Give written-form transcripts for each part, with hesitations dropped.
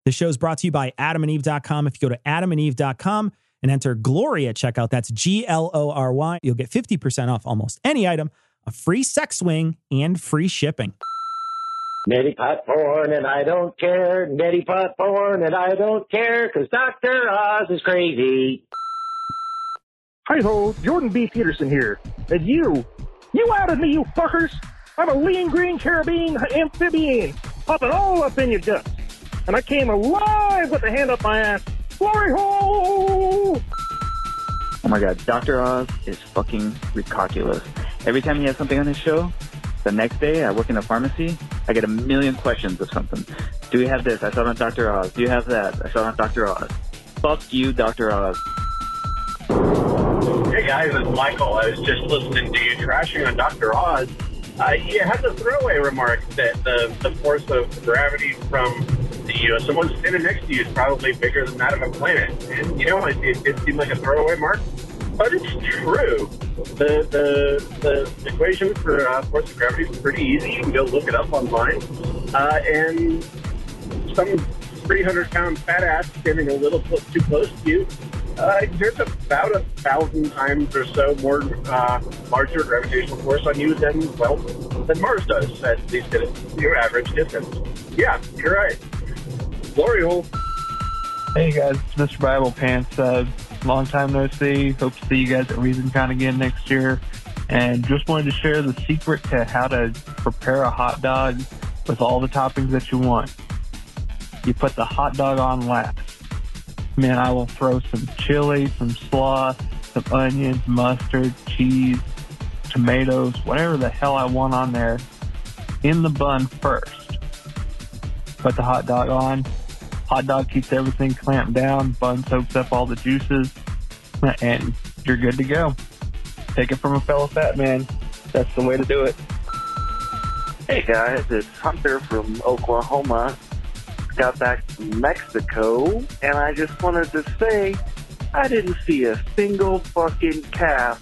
The show is brought to you by adamandeve.com. If you go to adamandeve.com and enter Glory at checkout, that's GLORY, you'll get 50% off almost any item, a free sex swing, and free shipping. Neti pot porn and I don't care. Neti pot porn and I don't care because Dr. Oz is crazy. Hi-ho, Jordan B. Peterson here. And you outed me, you fuckers. I'm a lean green Caribbean amphibian, popping all up in your guts. And I came alive with a hand up my ass. Glory hole! Oh my god, Dr. Oz is fucking ridiculous. Every time he has something on his show, the next day I work in a pharmacy, I get a million questions of something. Do you have this? I saw it on Dr. Oz. Do you have that? I saw it on Dr. Oz. Fuck you, Dr. Oz. Hey guys, it's Michael. I was just listening to you trashing on Dr. Oz. You had the throwaway remark that the force of gravity from someone standing next to you is probably bigger than that of a planet. And, it seemed like a throwaway mark, but it's true. The equation for force of gravity is pretty easy. You can go look it up online. And some 300-pound fat ass standing a little too close to you, there's about 1,000 times or so more larger gravitational force on you than Mars does, at least at your average distance. Yeah, you're right. Glory hole. Hey guys, it's Mr. Bible Pants. Long time no see. Hope to see you guys at ReasonCon again next year. And just wanted to share the secret to how to prepare a hot dog with all the toppings that you want. You put the hot dog on last. Man, I will throw some chili, some sauce, some onions, mustard, cheese, tomatoes, whatever the hell I want on there in the bun first. Put the hot dog on. Hot dog keeps everything clamped down. Bun soaks up all the juices. And you're good to go. Take it from a fellow fat man. That's the way to do it. Hey guys, it's Hunter from Oklahoma. Got back from Mexico, and I just wanted to say I didn't see a single fucking calf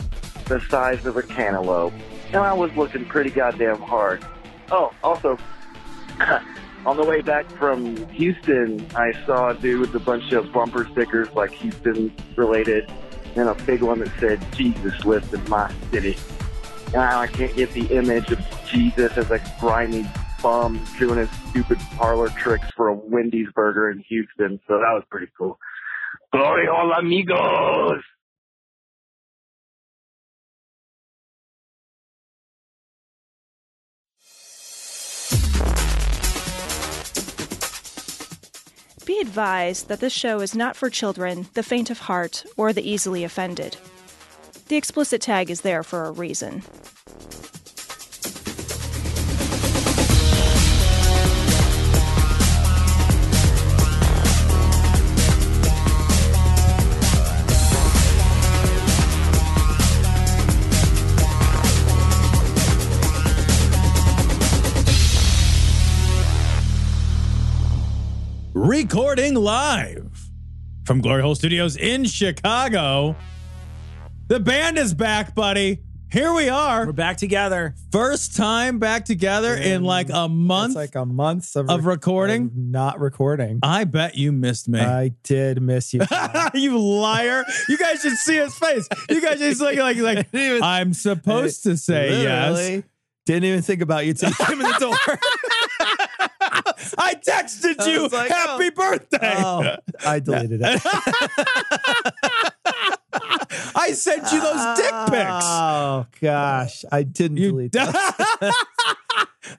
the size of a cantaloupe. And I was looking pretty goddamn hard. Oh, also, on the way back from Houston, I saw a dude with a bunch of bumper stickers, like Houston related, and a big one that said, Jesus lives in my city. And I can't get the image of Jesus as a grimy bum doing his stupid parlor tricks for a Wendy's burger in Houston, so that was pretty cool. Glory hole, amigos! Be advised that this show is not for children, the faint of heart, or the easily offended. The explicit tag is there for a reason. Recording live from Glory Hole Studios in Chicago. The band is back, buddy. Here we are. We're back together. First time back together in like a month. It's like a month of recording. Not recording. I bet you missed me. I did miss you. You liar. You guys should see his face. You guys just like I'm supposed to say yes. Didn't even think about you till you came in the door. I texted you like, happy birthday. Oh, I deleted it. I sent you those dick pics. Oh, gosh. I didn't delete them.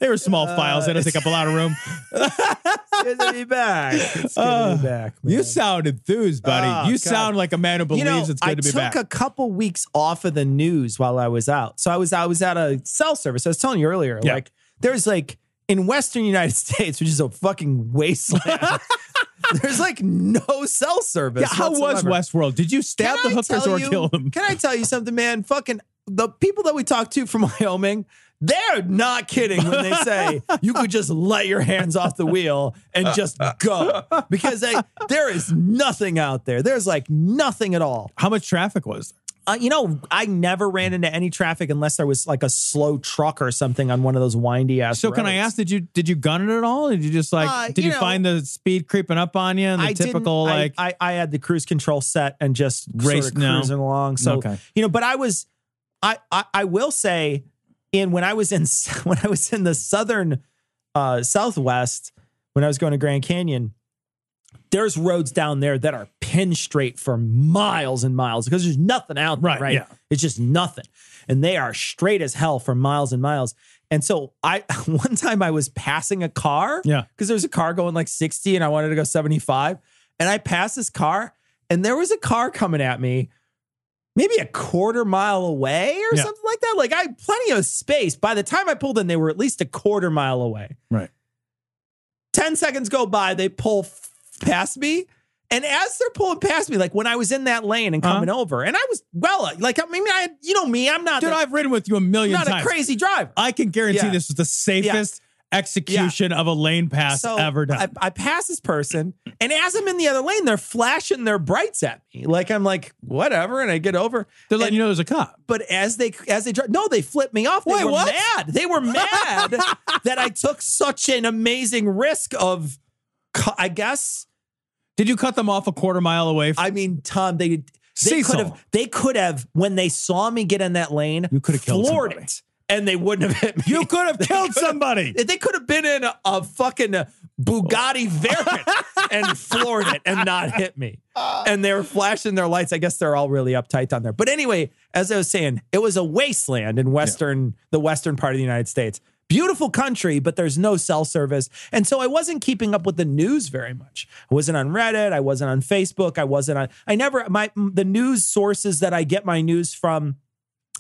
They were small files. They don't take up a lot of room. It's good to be back. It's good to be back, man. You sound enthused, buddy. You sound like a man who believes it's good to be back. I took a couple weeks off of the news while I was out. So I was at a cell service. I was telling you earlier, like there's like in Western United States, which is a fucking wasteland. There's like no cell service. Yeah, how was Westworld? Did you stab the hookers or kill them? Can I tell you something, man? Fucking the people that we talk to from Wyoming, they're not kidding when they say you could just let your hands off the wheel and just go. Because there is nothing out there. There's like nothing at all. How much traffic was there? I never ran into any traffic unless there was like a slow truck or something on one of those windy ass So roads. can I ask, did you gun it at all? Did you just did you find the speed creeping up on you and the typical I had the cruise control set and just sort of cruising along. So, but I will say when I was in the southern Southwest, when I was going to Grand Canyon, there's roads down there that are pin straight for miles and miles because there's nothing out there, right? Yeah. It's just nothing. And they are straight as hell for miles and miles. And so one time I was passing a car because there's a car going like 60 and I wanted to go 75. And I passed this car and there was a car coming at me maybe a quarter mile away or something like that. Like I had plenty of space. By the time I pulled in, they were at least a quarter mile away. Right. 10 seconds go by, they pull past me. And as they're pulling past me, like when I was in that lane and coming over, and I was I'm not. Dude, I've ridden with you a million times. Not a crazy driver. I can guarantee this was the safest execution of a lane pass ever done. I pass this person, and as I'm in the other lane, they're flashing their brights at me. Like I'm like, whatever, and I get over. They're letting you know there's a cop. But as they drive, no, they flipped me off. They were mad. They were mad that I took such an amazing risk of, I guess. Did you cut them off a quarter mile away? I mean, Tom, they could have, when they saw me get in that lane, you could have killed floored somebody. it. And they wouldn't have hit me. You could have killed somebody. They could have been in a fucking Bugatti Veyron and floored it and not hit me. And they were flashing their lights. I guess they're all really uptight on there. But anyway, as I was saying, it was a wasteland in the western part of the United States. Beautiful country, but there's no cell service. And so I wasn't keeping up with the news very much. I wasn't on Reddit. I wasn't on Facebook. The news sources that I get my news from,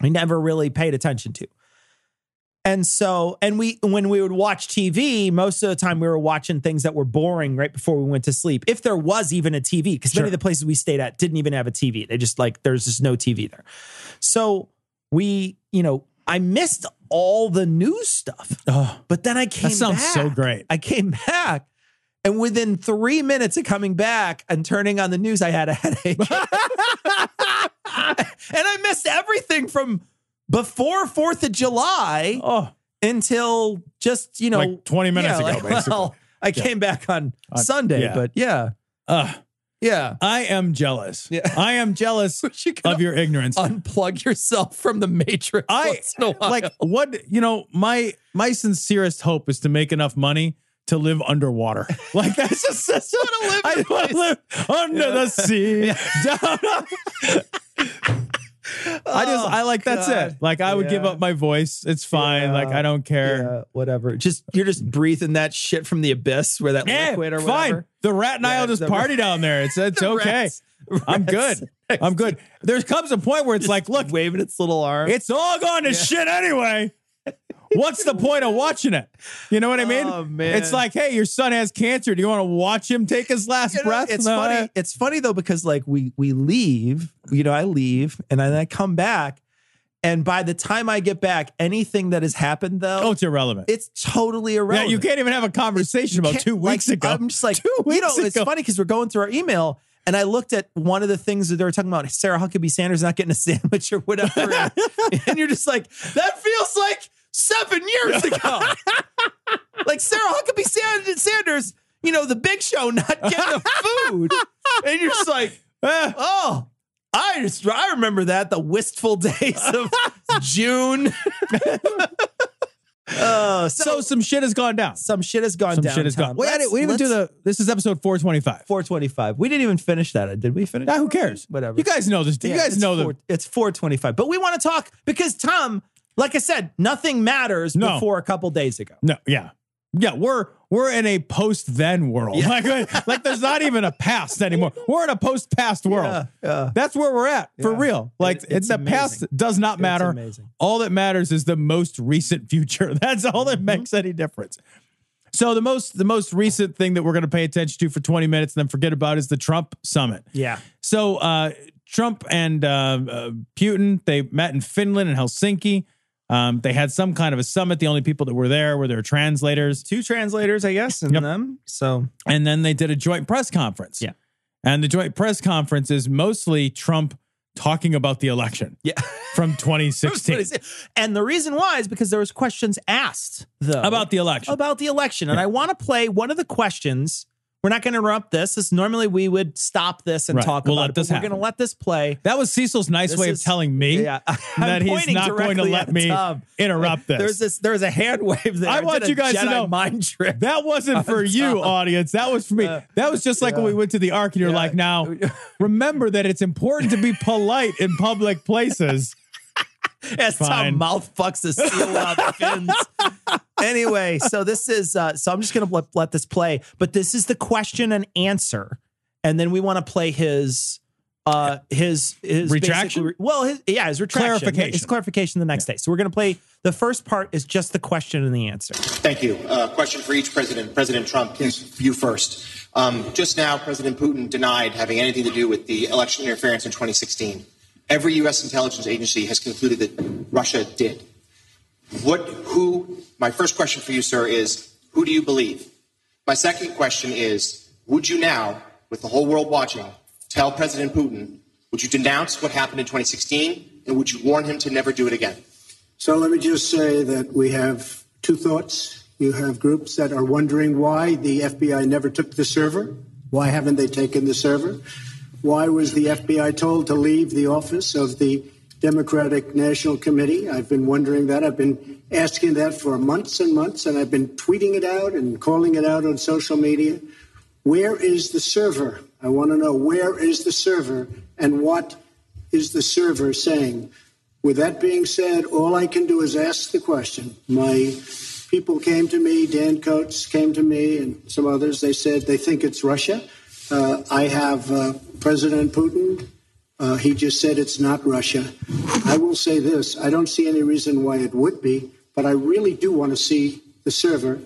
I never really paid attention to. And so, when we would watch TV, most of the time we were watching things that were boring right before we went to sleep. If there was even a TV, because many of the places we stayed at didn't even have a TV. They just there's just no TV there. So I missed all the news stuff. But then I came back. That sounds so great. I came back, and within 3 minutes of coming back and turning on the news, I had a headache. And I missed everything from before 4th of July until just, like 20 minutes ago, basically. Well, I came back on Sunday, but I am jealous. Yeah. I am jealous of your ignorance. Unplug yourself from the matrix once in a while. My sincerest hope is to make enough money to live underwater. Like that's just I want to live under the sea. That's it. Like I would give up my voice. It's fine. Like I don't care. Yeah, whatever. You're just breathing that shit from the abyss where that liquid or whatever. Fine. The rat and I'll just party down there. It's okay. I'm good. I'm good. There comes a point where it's like, look, waving its little arm. It's all gone to shit anyway. What's the point of watching it? You know what I mean? Oh, man. It's like, hey, your son has cancer. Do you want to watch him take his last breath? It's funny. It's funny though, because we leave, I leave and then I come back. And by the time I get back, anything that has happened though, it's irrelevant. It's totally irrelevant. Yeah, you can't even have a conversation about 2 weeks ago. I'm just like, 2 weeks ago. It's funny because we're going through our email and I looked at one of the things that they were talking about, Sarah Huckabee Sanders not getting a sandwich or whatever. And you're just like, that feels like 7 years ago. Like Sarah Huckabee Sanders, the Big Show not getting the food. And you're just like, I remember the wistful days of June. So some shit has gone down. Some shit has gone down. Shit has gone. We didn't do this is episode 425. 425. We didn't even finish that. Did we finish? Who cares? Whatever. You guys know this. You guys know it's 425. But we want to talk because Tom, like I said, nothing matters before a couple days ago. No, yeah. Yeah, we're in a post-then world. Yeah. Like there's not even a past anymore. We're in a post-past world. Yeah. That's where we're at, for real. Like it's the past does not matter. All that matters is the most recent future. That's all that makes any difference. So the most recent thing that we're going to pay attention to for 20 minutes and then forget about is the Trump summit. Yeah. So Trump and Putin, they met in Finland and Helsinki. They had some kind of a summit. The only people that were there were their translators. 2 translators, I guess, and them. So, and then they did a joint press conference. Yeah. And the joint press conference is mostly Trump talking about the election from 2016. And the reason why is because there was questions asked, though. About the election. And I want to play one of the questions. We're not going to interrupt this. Normally we would stop this and talk about it, but we're going to let this play. That was Cecil's nice way of telling me that he's not going to let me interrupt this. There's a hand wave there. I want you guys to know mind trick. That wasn't for you, audience. That was for me. That was just like when we went to the Ark and you're like, now, remember that it's important to be polite in public places. As Tom mouth fucks the seal out fins. Anyway, so this is so I'm just gonna let this play, but this is the question and answer, and then we want to play his retraction. His retraction, clarification. His clarification the next day. So we're gonna play the first part is just the question and the answer. Thank you. Question for each president. President Trump, you first. Just now, President Putin denied having anything to do with the election interference in 2016. Every U.S. intelligence agency has concluded that Russia did. My first question for you, sir, is who do you believe? My second question is, would you now, with the whole world watching, tell President Putin, would you denounce what happened in 2016, and would you warn him to never do it again? So let me just say that we have two thoughts. You have groups that are wondering why the FBI never took the server. Why haven't they taken the server? Why was the FBI told to leave the office of the Democratic National Committee? I've been wondering that. I've been asking that for months and months, and I've been tweeting it out and calling it out on social media. Where is the server? I want to know, where is the server, and what is the server saying? With that being said, all I can do is ask the question. My people came to me, Dan Coates came to me, and some others. They said they think it's Russia. I have President Putin. He just said it's not Russia. I will say this. I don't see any reason why it would be, but I really do want to see the server.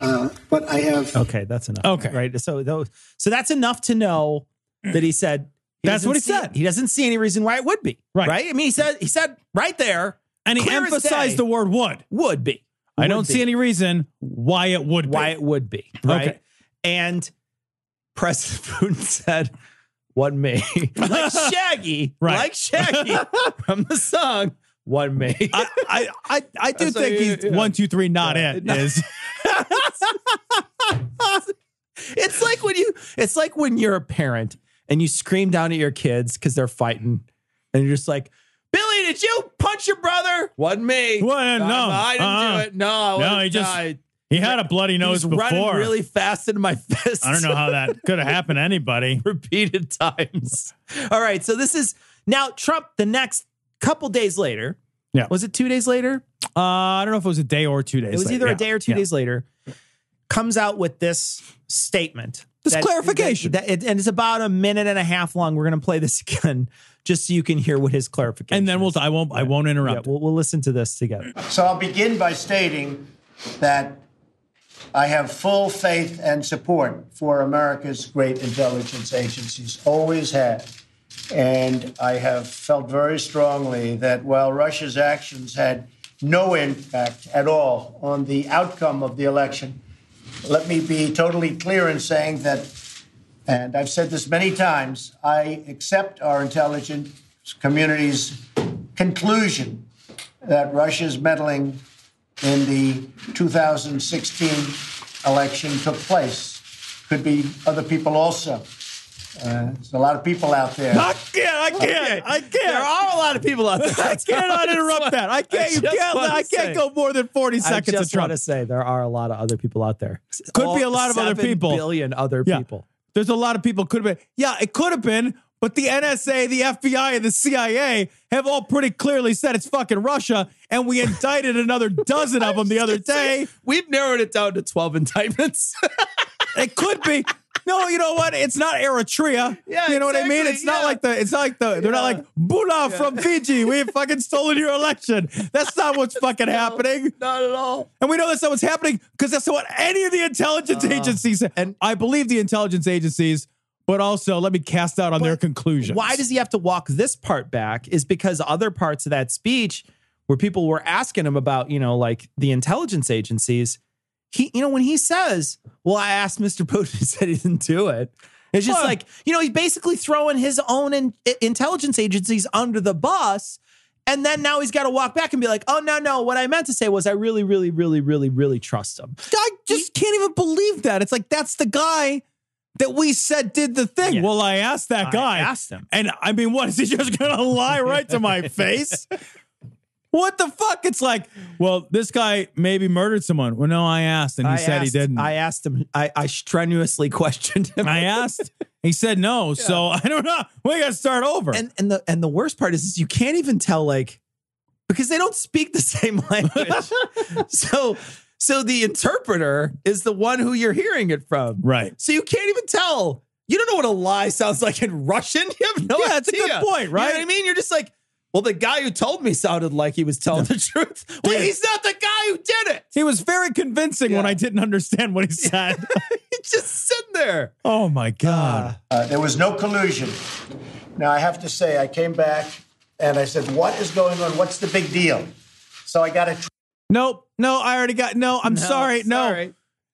But I have... Okay, that's enough. Okay. Right. So that's enough to know that he said... That's what he said. He doesn't see any reason why it would be. Right. I mean, he said right there... And he emphasized the word would. Would be. I don't see any reason why it would be. Why it would be. Right. Okay. And President Putin said, "One me," like Shaggy, like Shaggy from the song "One Me." I do think he's 1, 2, 3. Not it is. It's like when you're a parent and you scream down at your kids because they're fighting, and you're just like, "Billy, did you punch your brother?" "Wasn't me." Well, no, I didn't do it. No, he had a bloody nose before. Running really fast into my fist. I don't know how that could have happened to anybody. Repeated times. All right, so this is now Trump. The next couple days later. Yeah, was it 2 days later? I don't know if it was a day or 2 days. It was either a day or 2 days later. Comes out with this statement. This clarification. And it's about a minute and a half long. We're going to play this again just so you can hear what his clarification and then I won't interrupt. Yeah, we'll listen to this together. So I'll begin by stating that I have full faith and support for America's great intelligence agencies, always have. And I have felt very strongly that while Russia's actions had no impact at all on the outcome of the election, let me be totally clear in saying that, and I've said this many times, I accept our intelligence community's conclusion that Russia's meddling in the 2016 election took place. Could be other people also. There's a lot of people out there. I can't. There are a lot of people out there. I cannot interrupt that. I can't go more than 40 seconds. I just want to say there are a lot of other people out there. Could be a lot of other people. 7 billion other people. There's a lot of people. Could have been. Yeah, it could have been. But the NSA, the FBI, and the CIA have all pretty clearly said it's fucking Russia, and we indicted another dozen of them the other day. We've narrowed it down to 12 indictments. It could be. No, you know what? It's not Eritrea. Yeah, you know what I mean? It's not like they're not like Bula from Fiji. We've fucking stolen your election. That's not what's fucking happening. Not at all. And we know that's not what's happening because that's what any of the intelligence agencies, and I believe the intelligence agencies, but also let me cast out on their conclusions. Why does he have to walk this part back is because other parts of that speech where people were asking him about, like the intelligence agencies, when he says, well, I asked Mr. Putin, he said he didn't do it. It's just like, he's basically throwing his own intelligence agencies under the bus. And then now he's got to walk back and be like, oh, no. What I meant to say was I really, really, really, really, really trust him. I just can't even believe that. It's like, that's the guy that we said did the thing. Yeah. Well, I asked that guy. I asked him. And I mean, what, is he just going to lie right to my face? What the fuck? It's like, well, this guy maybe murdered someone. Well, no, I asked, and he said he didn't. I asked him. I strenuously questioned him. I asked. He said no. Yeah. So I don't know. We got to start over. And the worst part is you can't even tell, like, because they don't speak the same language. So the interpreter is the one who you're hearing it from. Right. So you can't even tell. You don't know what a lie sounds like in Russian. You have no idea. That's a good point, right? You know what I mean? You're just like, well, the guy who told me sounded like he was telling the truth. Wait, he's not the guy who did it. He was very convincing when I didn't understand what he said. He's just sitting there. Oh, my God. There was no collusion. Now, I have to say, I came back and I said, what is going on? What's the big deal? So I got it. Nope. No, I already got. No, I'm sorry. No,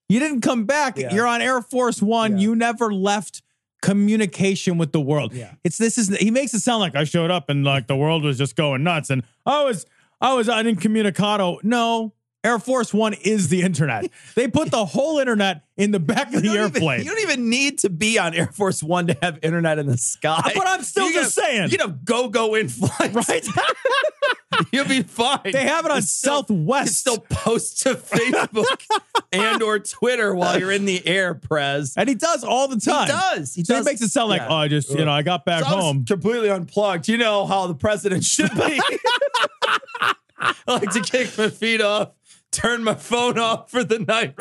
you didn't come back. Yeah. You're on Air Force One. Yeah. You never left communication with the world. Yeah. He makes it sound like I showed up and like the world was just going nuts and I was incommunicado. No, Air Force One is the internet. They put the whole internet in the back of the airplane. You don't even need to be on Air Force One to have internet in the sky. But I'm still just saying. You can have go in flights. Right? You'll be fine. They have it on Southwest. You still post to Facebook and or Twitter while you're in the air, Prez. And he does all the time. He does. It makes it sound like, I just, I got back home. Completely unplugged. You know how the president should be. I like to kick my feet off. Turn my phone off for the night.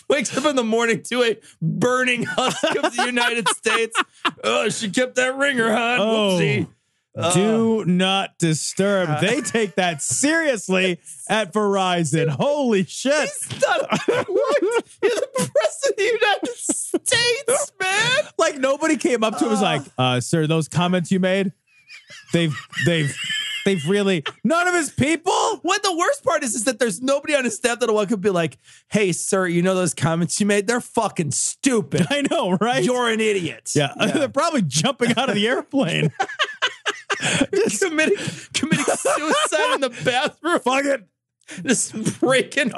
Wakes up in the morning to a burning husk of the United States. Oh, she kept that ringer, hon. Whoopsie. Do not disturb. They take that seriously at Verizon. Holy shit. He's not what? You're the president of the United States, man. Like nobody came up to him and was like, sir, those comments you made, they've really, none of his people. What the worst part is that there's nobody on his staff that'll could be like, hey, sir, you know those comments you made? They're fucking stupid. I know, right? You're an idiot. Yeah. They're probably jumping out of the airplane. committing suicide in the bathroom. Fuck it. Just they're breaking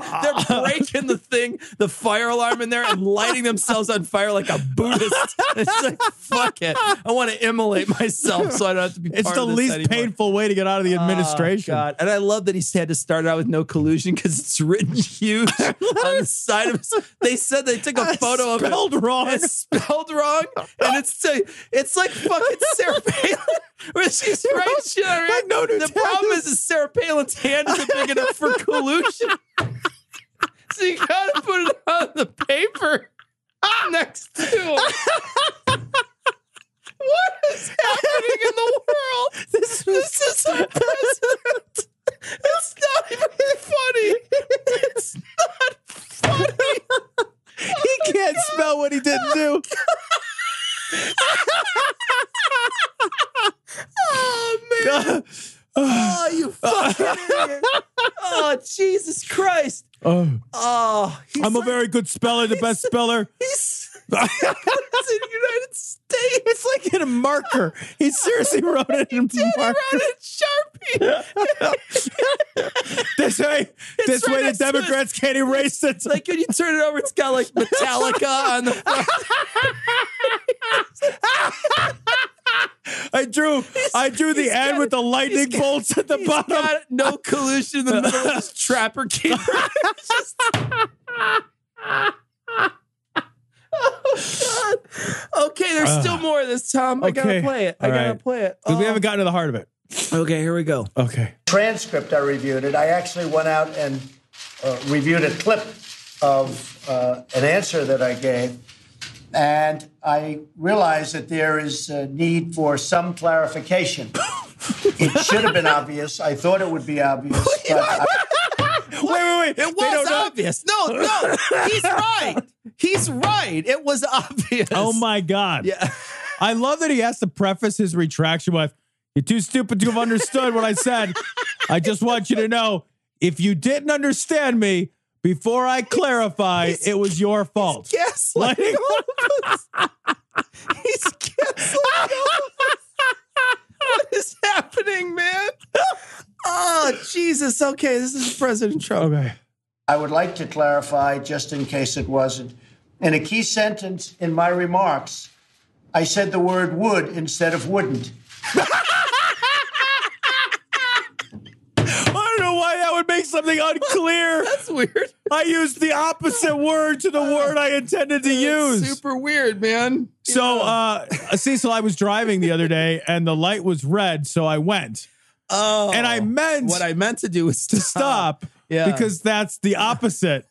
the fire alarm in there and lighting themselves on fire like a Buddhist. It's like, fuck it. I want to immolate myself so I don't have to be part of this anymore. It's the least painful way to get out of the administration. God. And I love that he had to start out with no collusion because it's written huge on the side of his. They said they took a photo of it. It's spelled wrong. And it's like fucking Sarah Palin. Where she's right. Like the problem is Sarah Palin's hand isn't big enough for collusion. So you gotta put it on the paper next to him. What is happening in the world? This is our president. It's not even funny. It's not funny. He can't spell what he didn't do. Oh, man. Oh, you fucking idiot. Oh, Jesus Christ. I'm a very good speller, the best speller. He's in the United States. It's like in a marker. He seriously wrote it in marker. He wrote it Sharpie. This way the Democrats can't erase it. Like when you turn it over, it's got like Metallica on the front. I drew the end with the lightning bolts at the bottom. Got no collusion in the middle of this trapper keeper. Oh, God. Okay, there's still more of this, Tom. I gotta play it. I gotta play it. We haven't gotten to the heart of it. Okay, here we go. Okay. Transcript, I reviewed it. I actually went out and reviewed a clip of an answer that I gave. And I realized that there is a need for some clarification. It should have been obvious. I thought it would be obvious. Wait. It was obvious. No. He's right. He's right. It was obvious. Oh, my God. Yeah. I love that he has to preface his retraction with, you're too stupid to have understood what I said. I just want you to know, if you didn't understand me, before I clarify, it was your fault. Gaslighting all of us. Jesus. Okay, this is President Trump. Okay. I would like to clarify, just in case it wasn't. In a key sentence in my remarks, I said the word would instead of wouldn't. I don't know why that would make something unclear. That's weird. I used the opposite word to the word I intended to use. Super weird, man. So, Cecil, I was driving the other day and the light was red, so I went. Oh. And I meant what I meant to do was to stop because that's the opposite.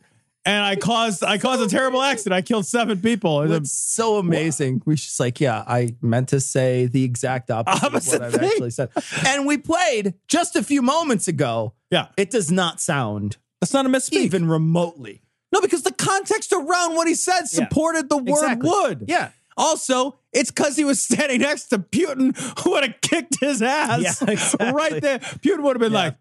And I caused a terrible accident. I killed 7 people. It's so amazing. We just like, I meant to say the exact opposite of what I've actually said. And we played just a few moments ago. Yeah. It does not sound. That's not a misspeak. Even remotely. No, because the context around what he said supported the word would. Yeah. Also, it's because he was standing next to Putin, who would have kicked his ass. Yeah, exactly. Right there. Putin would have been like,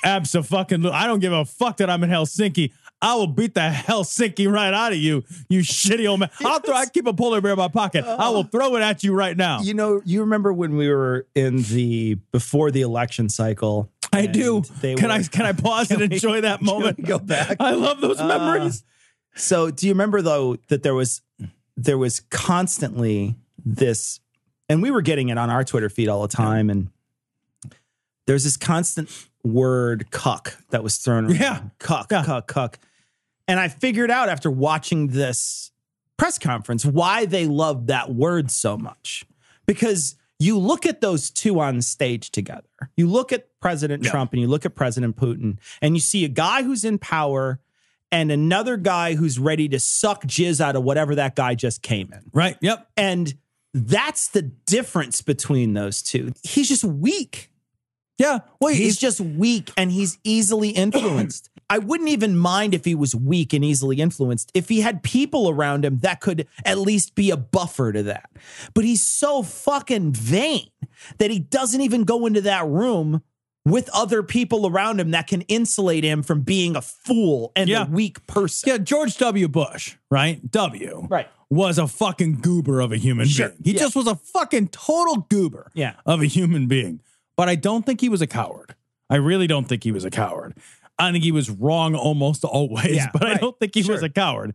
abso-fucking-lutely. I don't give a fuck that I'm in Helsinki. I will beat the Helsinki right out of you, you shitty old man. I keep a polar bear in my pocket. I will throw it at you right now. You know, you remember when we were before the election cycle? I do. Can I pause and enjoy that moment? Go back. I love those memories. So do you remember though that there was constantly this, and we were getting it on our Twitter feed all the time, and there's this constant word cuck that was thrown around. Yeah. Cuck. And I figured out after watching this press conference why they loved that word so much. Because you look at those two on stage together. You look at President Trump and you look at President Putin, and you see a guy who's in power and another guy who's ready to suck jizz out of whatever that guy just came in. Right. Yep. And that's the difference between those two. He's just weak. Yeah. Well, he's just weak and he's easily influenced. I wouldn't even mind if he was weak and easily influenced if he had people around him that could at least be a buffer to that. But he's so fucking vain that he doesn't even go into that room with other people around him that can insulate him from being a fool and a weak person. Yeah, George W. Bush, right? Was a fucking goober of a human being. He just was a fucking total goober of a human being. But I don't think he was a coward. I really don't think he was a coward. I think he was wrong almost always, but I don't think he was a coward.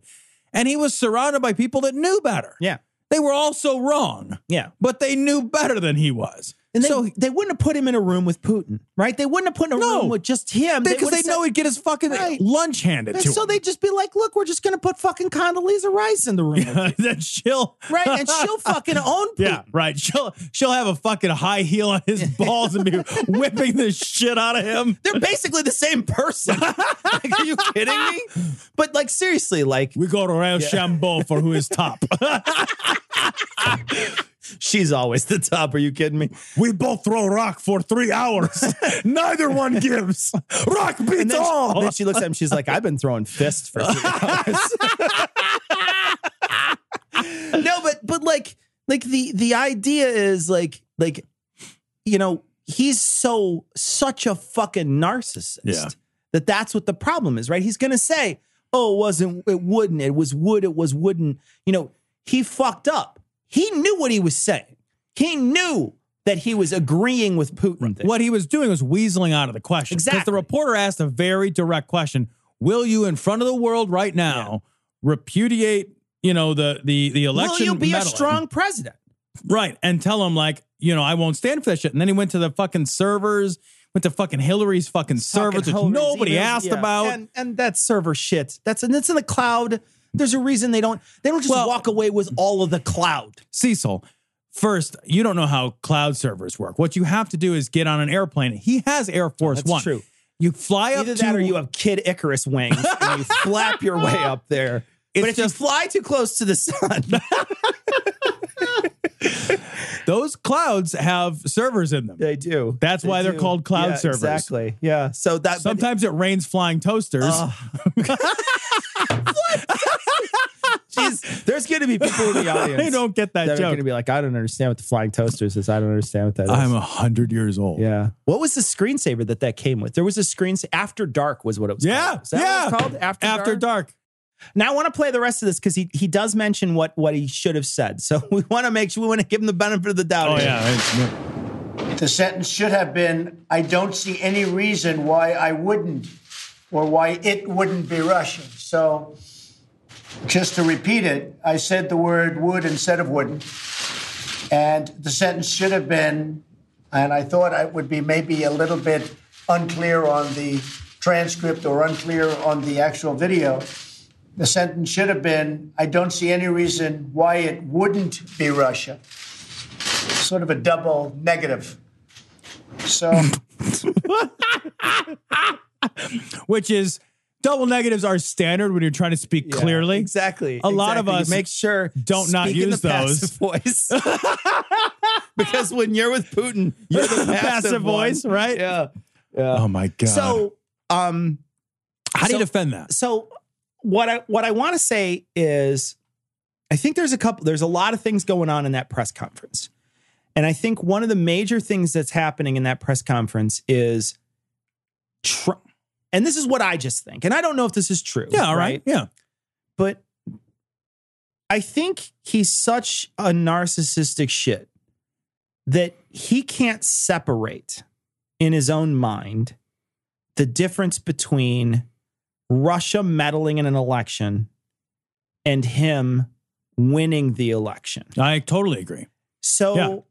And he was surrounded by people that knew better. Yeah. They were also wrong. Yeah. But they knew better than he was. And they wouldn't have put him in a room with Putin, right? They wouldn't have put him in a room with just him. Because they know he'd get his fucking lunch handed to him. So they'd just be like, look, we're just going to put fucking Condoleezza Rice in the room. Yeah, then she'll... Right, and she'll fucking own Putin. Yeah, right. She'll have a fucking high heel on his balls and be whipping the shit out of him. They're basically the same person. Like, are you kidding me? But like, seriously, like... We go to Rochambeau for who is top. She's always the top. Are you kidding me? We both throw rock for 3 hours. Neither one gives. Rock beats all. Then she looks at him. She's like, I've been throwing fists for 3 hours. No, but like the idea is like, you know, he's such a fucking narcissist that that's what the problem is, right? He's going to say, oh, it wouldn't. It was would. It was wouldn't. You know, he fucked up. He knew what he was saying. He knew that he was agreeing with Putin. Right. What he was doing was weaseling out of the question. Exactly. Because the reporter asked a very direct question. Will you, in front of the world right now, repudiate, you know, the election? Will you be meddling? a strong president? Right. And tell him, like, you know, I won't stand for that shit. And then he went to the fucking servers, went to fucking Hillary's fucking servers, which nobody asked about. And that server shit. That's in the cloud. There's a reason they don't just walk away with all of the cloud. Cecil, first, you don't know how cloud servers work. What you have to do is get on an airplane. He has Air Force One. That's true. You fly up Either that or you have Kid Icarus wings and you flap your way up there. But if you fly too close to the sun... Those clouds have servers in them. They do. That's why they're called cloud servers. Exactly. Yeah. So that sometimes it rains flying toasters. Jeez, there's going to be people in the audience. They don't get that joke. They're going to be like, I don't understand what the flying toasters is. I don't understand what that is. I'm 100 years old. Yeah. What was the screensaver that came with? There was a screensaver. After Dark was what it was called. Is that what it was called? After Dark. Now I want to play the rest of this because he does mention what he should have said. So we want to make sure we want to give him the benefit of the doubt. Oh, yeah. The sentence should have been, I don't see any reason why I wouldn't, or why it wouldn't be Russian. So just to repeat it, I said the word would instead of wouldn't. And the sentence should have been, and I thought it would be maybe a little bit unclear on the transcript or unclear on the actual video. The sentence should have been, I don't see any reason why it wouldn't be Russia. Sort of a double negative. So, which is double negatives are standard when you're trying to speak clearly. Exactly. A lot of us make sure don't not use the those passive voice. Because when you're with Putin, you're the passive voice, right? Yeah. Oh my God. So, how do you defend that? So what I want to say is, I think there's a lot of things going on in that press conference. And I think one of the major things that's happening in that press conference is Trump. And this is what I just think. And I don't know if this is true. Yeah, all right. Yeah. But I think he's such a narcissistic shit that he can't separate in his own mind the difference between Russia meddling in an election and him winning the election. I totally agree. So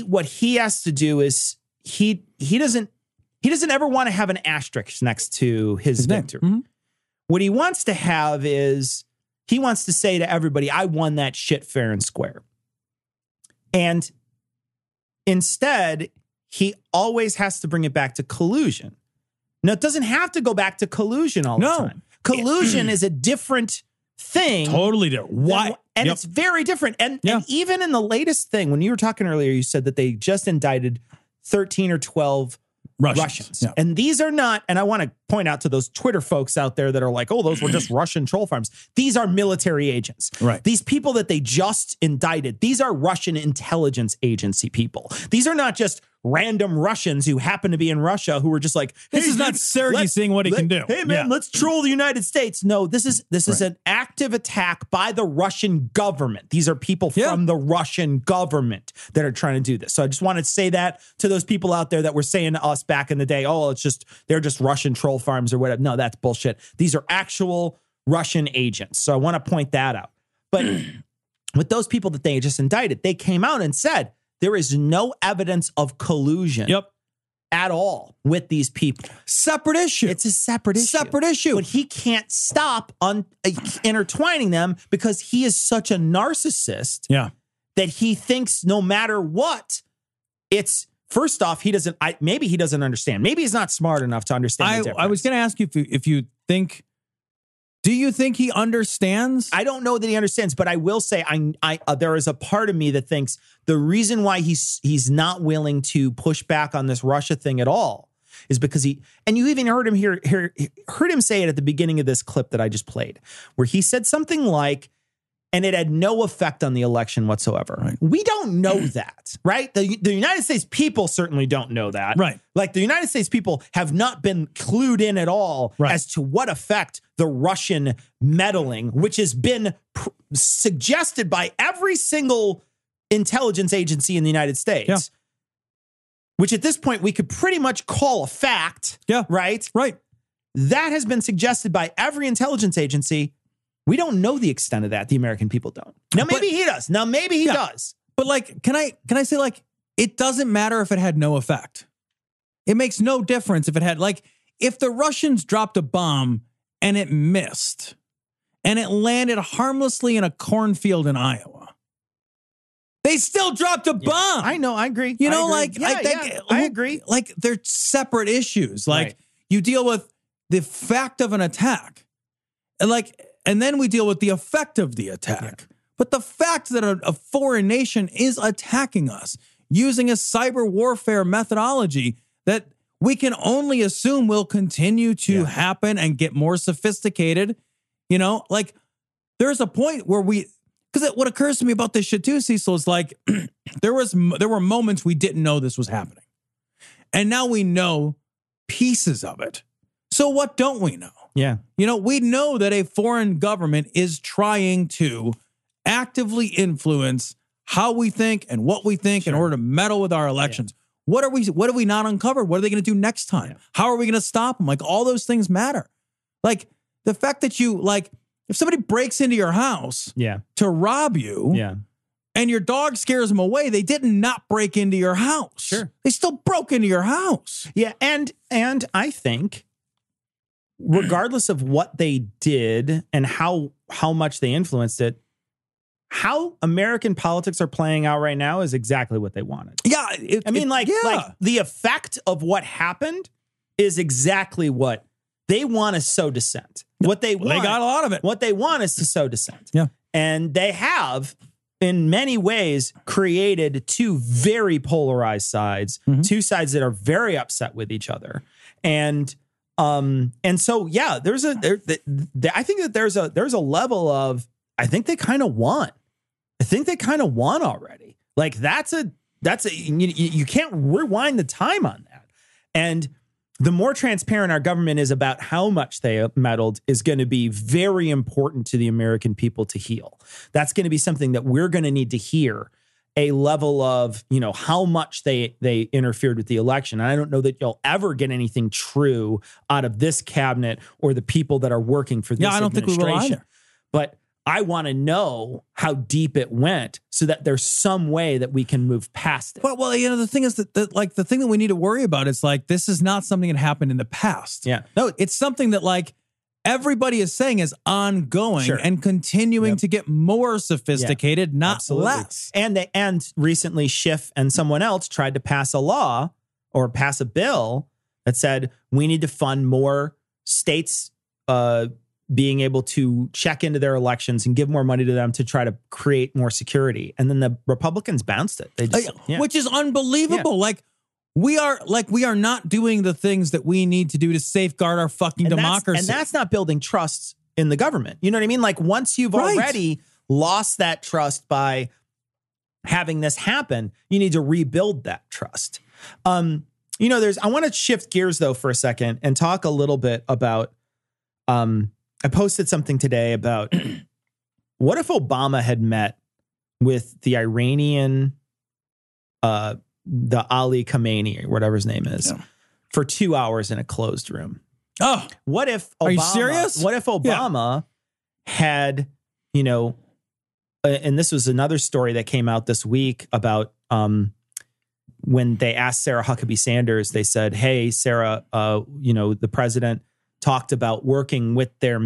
what he has to do is he doesn't ever want to have an asterisk next to his victory. Mm-hmm. What he wants to have is he wants to say to everybody, I won that shit fair and square. And instead, he always has to bring it back to collusion. Now, it doesn't have to go back to collusion all the time. Collusion is a different thing. Totally different. Why? And it's very different. And even in the latest thing, when you were talking earlier, you said that they just indicted 13 or 12 Russians. Yeah. And these are not, and I want to point out to those Twitter folks out there that are like, oh, those were just Russian troll farms. These are military agents. Right. These people that they just indicted, these are Russian intelligence agency people. These are not just random Russians who happen to be in Russia who were just like, hey, this is not Sergei seeing what he can do. Hey, man, let's troll the United States. No, this is an active attack by the Russian government. These are people from the Russian government that are trying to do this. So I just wanted to say that to those people out there that were saying to us back in the day, oh, they're just Russian troll farms or whatever. No, that's bullshit. These are actual Russian agents. So I want to point that out. But with those people that they just indicted, they came out and said, there is no evidence of collusion at all with these people. Separate issue. It's a separate issue. But he can't stop intertwining them because he is such a narcissist that he thinks no matter what, it's, first off, maybe he doesn't understand. Maybe he's not smart enough to understand the difference. I was going to ask you if you think, do you think he understands? I don't know that he understands, but I will say there is a part of me that thinks the reason why he's not willing to push back on this Russia thing at all is because and you even heard him heard him say it at the beginning of this clip that I just played, where he said something like, and it had no effect on the election whatsoever. Right. We don't know that, right? The United States people certainly don't know that. Right. Like the United States people have not been clued in at all as to what effect the Russian meddling, which has been suggested by every single intelligence agency in the United States, which at this point we could pretty much call a fact. Yeah. Right? Right. That has been suggested by every intelligence agency. We don't know the extent of that. The American people don't. Now, maybe he does. But like, can I say, like, it doesn't matter if it had no effect. It makes no difference if it had, like, if the Russians dropped a bomb and it missed and it landed harmlessly in a cornfield in Iowa, they still dropped a bomb. I know. I agree. You know, I agree. Like, they're separate issues. Like, you deal with the fact of an attack, and then we deal with the effect of the attack. Yeah. But the fact that a foreign nation is attacking us using a cyber warfare methodology that we can only assume will continue to happen and get more sophisticated, you know, like there's a point where because what occurs to me about this shit too, Cecil, is like there were moments we didn't know this was happening. And now we know pieces of it. So what don't we know? Yeah. You know, we know that a foreign government is trying to actively influence how we think and what we think in order to meddle with our elections. What have we not uncovered? What are they going to do next time? Yeah. How are we going to stop them? Like, all those things matter. Like, the fact that you, like, if somebody breaks into your house to rob you and your dog scares them away, they did not break into your house. Sure. They still broke into your house. Yeah. And I think regardless of what they did and how much they influenced it, how American politics are playing out right now is exactly what they wanted. Yeah. Like the effect of what happened is exactly what they want to sow dissent. What they want, they got a lot of it. What they want is to sow dissent. Yeah. And they have, in many ways, created two very polarized sides, two sides that are very upset with each other. And so, yeah, I think that there's a level of, I think they kind of won. I think they kind of won already. Like you can't rewind the time on that. And the more transparent our government is about how much they meddled is going to be very important to the American people to heal. That's going to be something that we're going to need to hear, a level of, how much they interfered with the election. And I don't know that you'll ever get anything true out of this cabinet or the people that are working for this administration. I don't think we will either. But I want to know how deep it went so that there's some way that we can move past it. Well, the thing is that the thing that we need to worry about is like, this is not something that happened in the past. Yeah. No, it's something that like everybody is saying is ongoing and continuing to get more sophisticated, not less. And recently Schiff and someone else tried to pass a law or pass a bill that said we need to fund more states being able to check into their elections and give more money to them to try to create more security. And then the Republicans bounced it. They just, which is unbelievable. Yeah. We are not doing the things that we need to do to safeguard our fucking democracy. And that's not building trust in the government. You know what I mean? Like, once you've already lost that trust by having this happen, you need to rebuild that trust. I want to shift gears though for a second and talk a little bit about, I posted something today about what if Obama had met with the Iranian, the Ali Khamenei, or whatever his name is, for 2 hours in a closed room. Oh, what if Obama, are you serious? What if Obama had, and this was another story that came out this week about when they asked Sarah Huckabee Sanders, they said, hey, Sarah, the president talked about working with their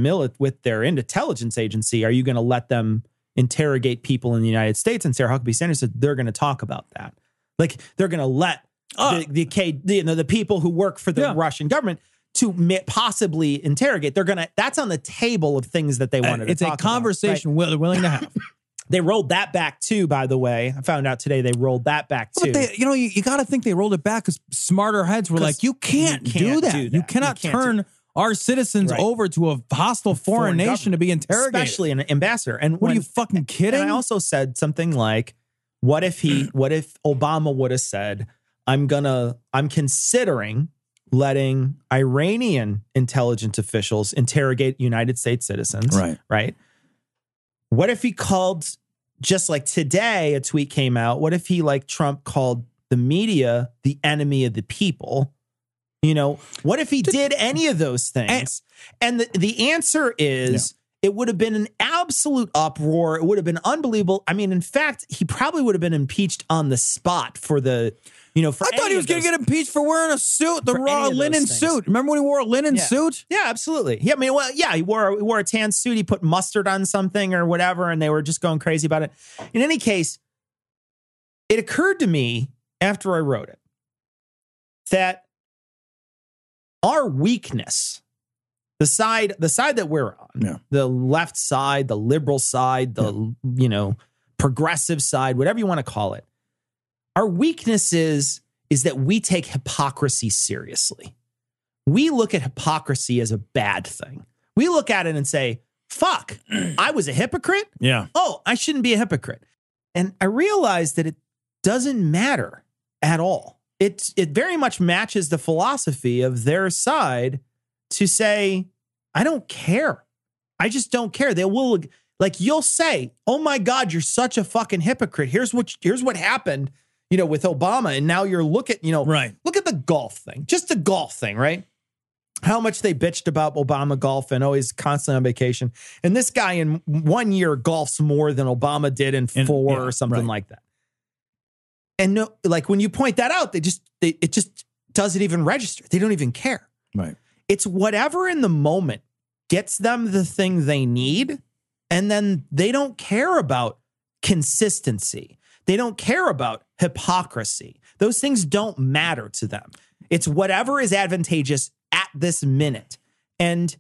intelligence agency. Are you going to let them interrogate people in the United States? And Sarah Huckabee Sanders said they're going to talk about that. Like, they're going to let the people who work for the Russian government to possibly interrogate. That's on the table of things that they wanted to talk about. It's a conversation they're willing to have. They rolled that back too, by the way. I found out today they rolled that back too. But you got to think they rolled it back because smarter heads were like, you can't do that. You cannot turn our citizens over to a hostile foreign nation to be interrogated. Especially an ambassador. And what are you fucking kidding? And I also said something like, what if Obama would have said, I'm considering letting Iranian intelligence officials interrogate United States citizens. Right. What if he called, just like today, a tweet came out, what if he, like Trump, called the media the enemy of the people? What if he did any of those things? And the answer is, it would have been an absolute uproar. It would have been unbelievable. I mean, in fact, he probably would have been impeached on the spot for the, I thought he was going to get impeached for wearing a suit, the raw linen suit. Remember when he wore a linen suit? Yeah, absolutely. Yeah, he wore a tan suit. He put mustard on something or whatever, and they were just going crazy about it. In any case, it occurred to me after I wrote it that our weakness, the side that we're on, the left side, the liberal side, the progressive side, whatever you want to call it, our weakness is that we take hypocrisy seriously. We look at hypocrisy as a bad thing. We look at it and say, fuck, I was a hypocrite? Yeah. Oh, I shouldn't be a hypocrite. And I realized that it doesn't matter at all. It very much matches the philosophy of their side to say, I don't care. I just don't care. They will, Like you'll say, oh my God, you're such a fucking hypocrite. Here's what happened, with Obama. And now you're look at the golf thing, just the golf thing, right? How much they bitched about Obama golf and he's constantly on vacation. And this guy in 1 year golfs more than Obama did in 4 or something like that. And no, like when you point that out, it just doesn't even register. They don't even care. Right. It's whatever in the moment gets them the thing they need. And then they don't care about consistency. They don't care about hypocrisy. Those things don't matter to them. It's whatever is advantageous at this minute. And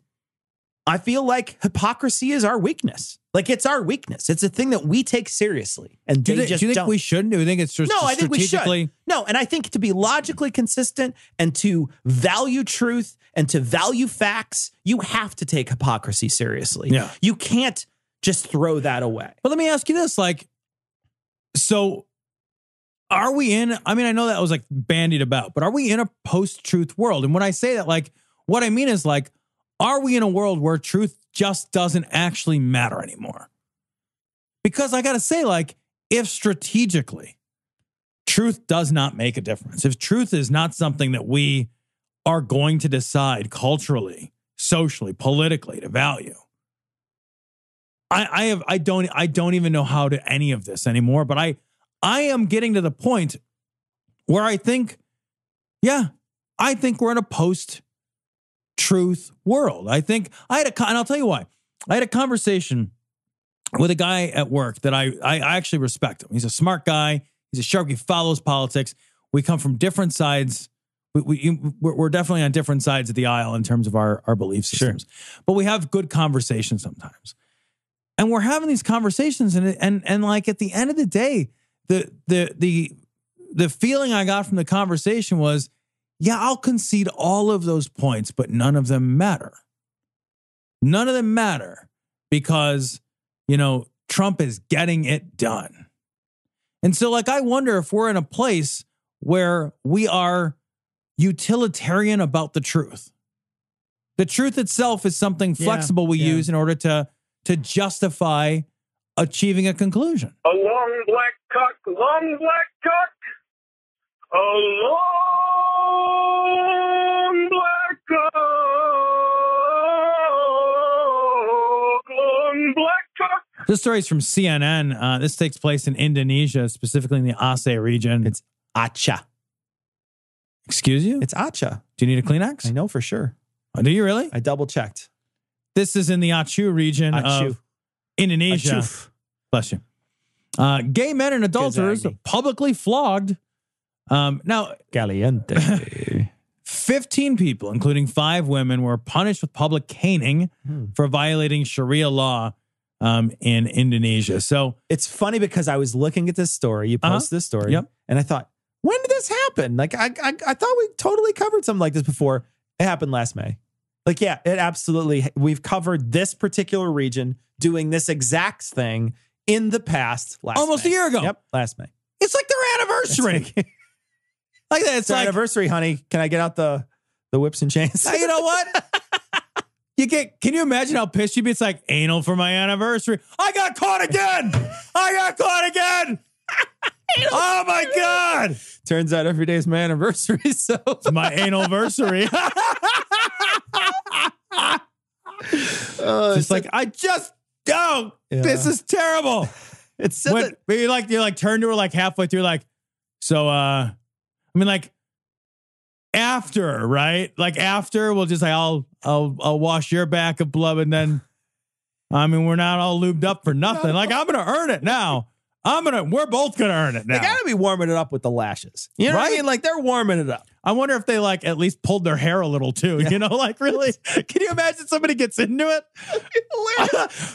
I feel like hypocrisy is our weakness. Like it's our weakness. It's a thing that we take seriously. And do you think we shouldn't? Do you think it's just I think we should. No, and I think to be logically consistent and to value truth and to value facts, you have to take hypocrisy seriously. Yeah. You can't just throw that away. But let me ask you this, so are we in, I know that was bandied about, but are we in a post-truth world? And when I say that, what I mean is are we in a world where truth just doesn't actually matter anymore? Because I got to say, if strategically truth does not make a difference, if truth is not something that we are going to decide culturally, socially, politically to value, I don't even know how to any of this anymore, but I am getting to the point where I think we're in a post-truth world. And I'll tell you why. I had a conversation with a guy at work that I actually respect him. He's a smart guy. He's a sharp. He follows politics. We come from different sides. We're definitely on different sides of the aisle in terms of our belief systems. Sure. But we have good conversations sometimes. And we're having these conversations, and at the end of the day, the feeling I got from the conversation was, I'll concede all of those points, but none of them matter. None of them matter because, Trump is getting it done. And so I wonder if we're in a place where we are utilitarian about the truth. The truth itself is something flexible we use in order to justify achieving a conclusion. A long black cock, a long black cock, long black cock. This story is from CNN. This takes place in Indonesia, specifically in the Aceh region. It's Aceh. Excuse you? It's Aceh. Do you need a Kleenex? I know for sure. Oh, do you really? I double checked. This is in the Aceh region of Indonesia. Aceh. Bless you. Gay men and adulterers publicly flogged. Now, Caliente. 15 people, including 5 women, were punished with public caning for violating Sharia law in Indonesia. So it's funny because I was looking at this story. You posted this story. Yep. And I thought, when did this happen? I thought we totally covered something like this before. It happened last May. It absolutely. We've covered this particular region doing this exact thing in the past almost May. a year ago. Yep, last May. It's their anniversary. It's our anniversary, honey. Can I get out the whips and chains? You know what? Can you imagine how pissed you'd be? It's anal for my anniversary. I got caught again. Oh my God. Turns out every day is my anniversary. So it's my anniversary. I just don't. Yeah. This is terrible. It's so when you turn to her halfway through, after, right? After we'll just I'll wash your back of blood, and then we're not all lubed up for nothing. I'm gonna earn it now. We're both gonna earn it now. They gotta be warming it up with the lashes. You know what I mean? They're warming it up. I wonder if they at least pulled their hair a little too. Yeah. Really? Can you imagine somebody gets into it?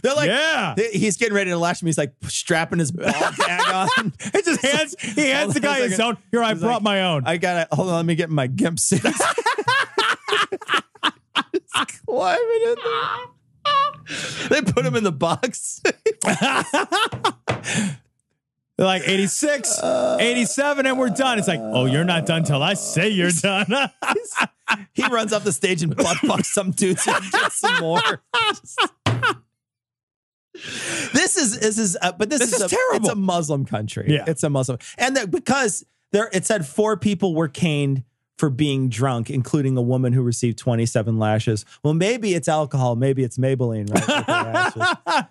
They're he's getting ready to lash him. He's strapping his ball gag on. He hands the guy his own. Here, I brought my own. I got it. Hold on, let me get my gimp suit. Climbing in there. They put him in the box. They're 86, 87, and we're done. It's oh, you're not done till I say you're done. He runs up the stage and butt fucks some dudes and gets some more. This is terrible. It's a Muslim country. Yeah. It's a Muslim. And because it said 4 people were caned for being drunk, including a woman who received 27 lashes. Well, maybe it's alcohol. Maybe it's Maybelline.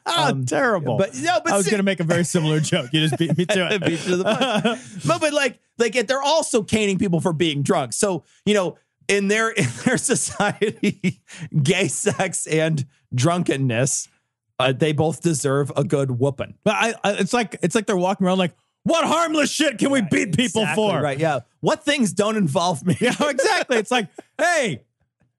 Right? Terrible. But I was going to make a very similar joke. You just beat me to it. Beat you to the punch. But like they're also caning people for being drunk. So, in their society, gay sex and drunkenness, they both deserve a good whooping. But it's like they're walking around like, what harmless shit can we beat people for? Right. Yeah. What things don't involve me? Yeah, exactly. It's like, hey,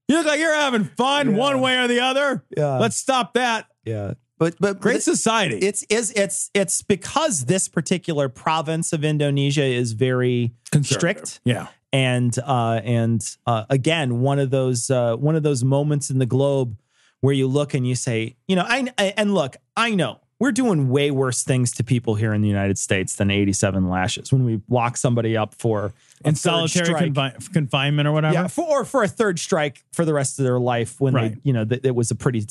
you look like you're having fun one way or the other. Yeah. Let's stop that. Yeah. But great society. It's because this particular province of Indonesia is very strict. Yeah. And again, one of those moments in the globe where you look and you say, I know we're doing way worse things to people here in the United States than 87 lashes when we lock somebody up for in solitary confinement or whatever. Yeah, for a third strike for the rest of their life when it was a pretty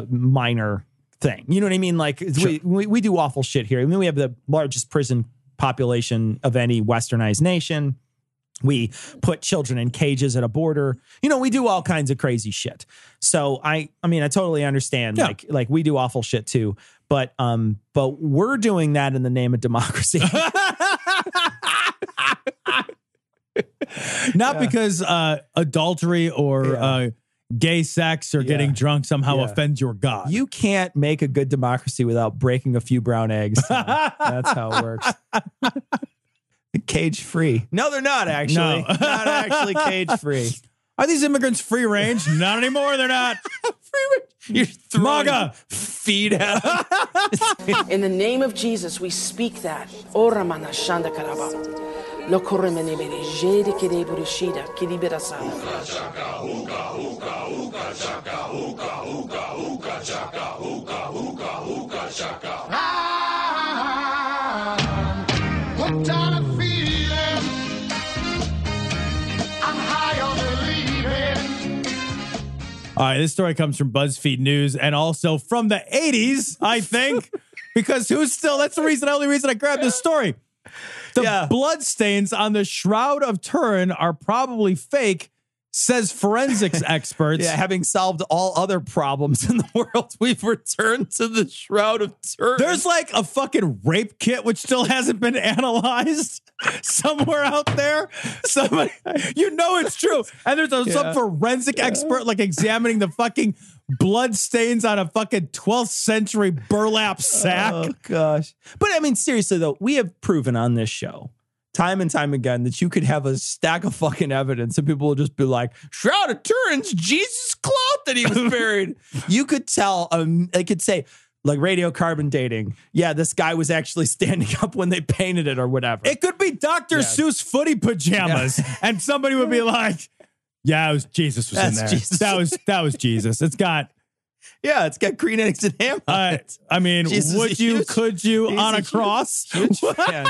minor thing. You know what I mean? Like we do awful shit here. I mean, we have the largest prison population of any westernized nation. We put children in cages at a border. We do all kinds of crazy shit. So I totally understand. Yeah. Like we do awful shit too. But we're doing that in the name of democracy. Not because adultery or gay sex or getting drunk somehow offends your God. You can't make a good democracy without breaking a few brown eggs. That's how it works. Cage free. No, they're not actually. No. Not actually cage free. Are these immigrants free range? Not anymore. They're not. Free range. You're throwing MAGA feed at them. In the name of Jesus, we speak that. Ora mana shanda karaba. Lo koremene bere jede kede burishida kidibera sana. Hooked on a feeling. I'm high on believing. All right, this story comes from BuzzFeed News and also from the 80s, I think, because that's the only reason I grabbed this story. The bloodstains on the Shroud of Turin are probably fake, says forensics experts. Yeah, having solved all other problems in the world, we've returned to the Shroud of Turin. There's like a fucking rape kit which still hasn't been analyzed somewhere out there. Somebody, it's true. And there's some forensic expert like examining the fucking blood stains on a fucking 12th century burlap sack. Oh gosh. But I mean, seriously though, we have proven on this show time and time again that you could have a stack of fucking evidence and people will just be like, Shroud of Turin's Jesus cloth that he was buried. You could tell, they could say, like radiocarbon dating. Yeah, this guy was actually standing up when they painted it or whatever. It could be Dr. Seuss footy pajamas. Yeah. And somebody would be like, yeah, it was Jesus was in there. Jesus. That was Jesus. It's got green eggs and ham on it. I mean, could you on a cross? Huge fan.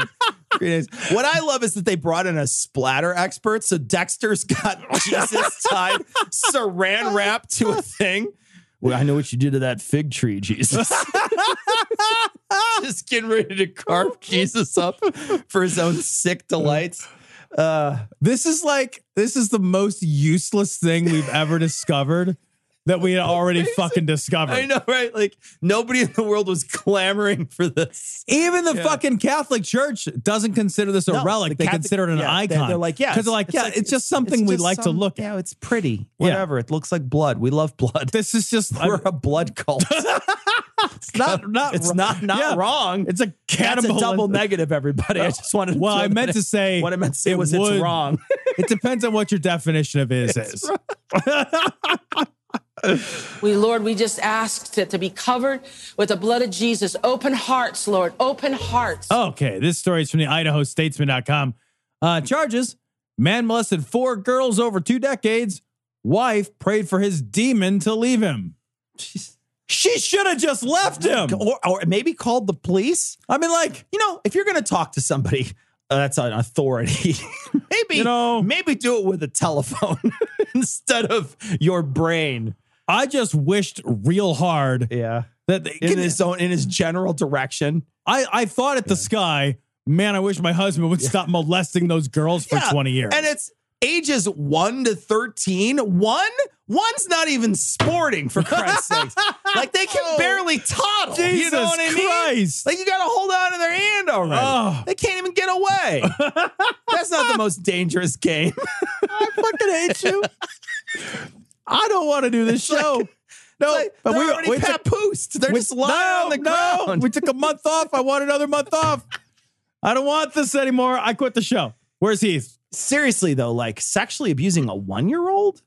What I love is that they brought in a splatter expert. So Dexter's got Jesus tied, saran wrap to a thing. Well, I know what you did to that fig tree, Jesus. Just getting ready to carve Jesus up for his own sick delights. This is the most useless thing we've ever discovered that we had already fucking discovered. I know, right? Like nobody in the world was clamoring for this. Even the fucking Catholic Church doesn't consider this a relic. They consider it an icon. They're like, because it's just something we like to look at. Yeah, it's pretty. Whatever. It looks like blood. We love blood. This is just we're a blood cult. It's not wrong. It's a cannibal. That's a double negative, everyody. I just wanted to what I meant to say was it's wrong. It depends on what your definition of is. We just asked to be covered with the blood of Jesus. Open hearts, Lord. Open hearts. Okay, this story is from the Idaho Statesman.com. Charges: man molested 4 girls over 2 decades. Wife prayed for his demon to leave him. She should have just left him. Or maybe called the police. I mean, if you're going to talk to somebody that's an authority, maybe do it with a telephone instead of your brain. I just wished real hard in his general direction. I thought at the sky, man, I wish my husband would stop molesting those girls for 20 years. And it's ages 1 to 13. One's not even sporting, for Christ's sakes. Like, they can barely toddle. Jesus you know what I mean? Christ. Like, you got to hold on to their hand already. They can't even get away. That's not the most dangerous game. I fucking hate you. I don't want to do this show. But we already papoosed. They're just lying on the ground. We took a month off. I want another month off. I don't want this anymore. I quit the show. Where's Heath? Seriously, though, like sexually abusing a 1-year-old?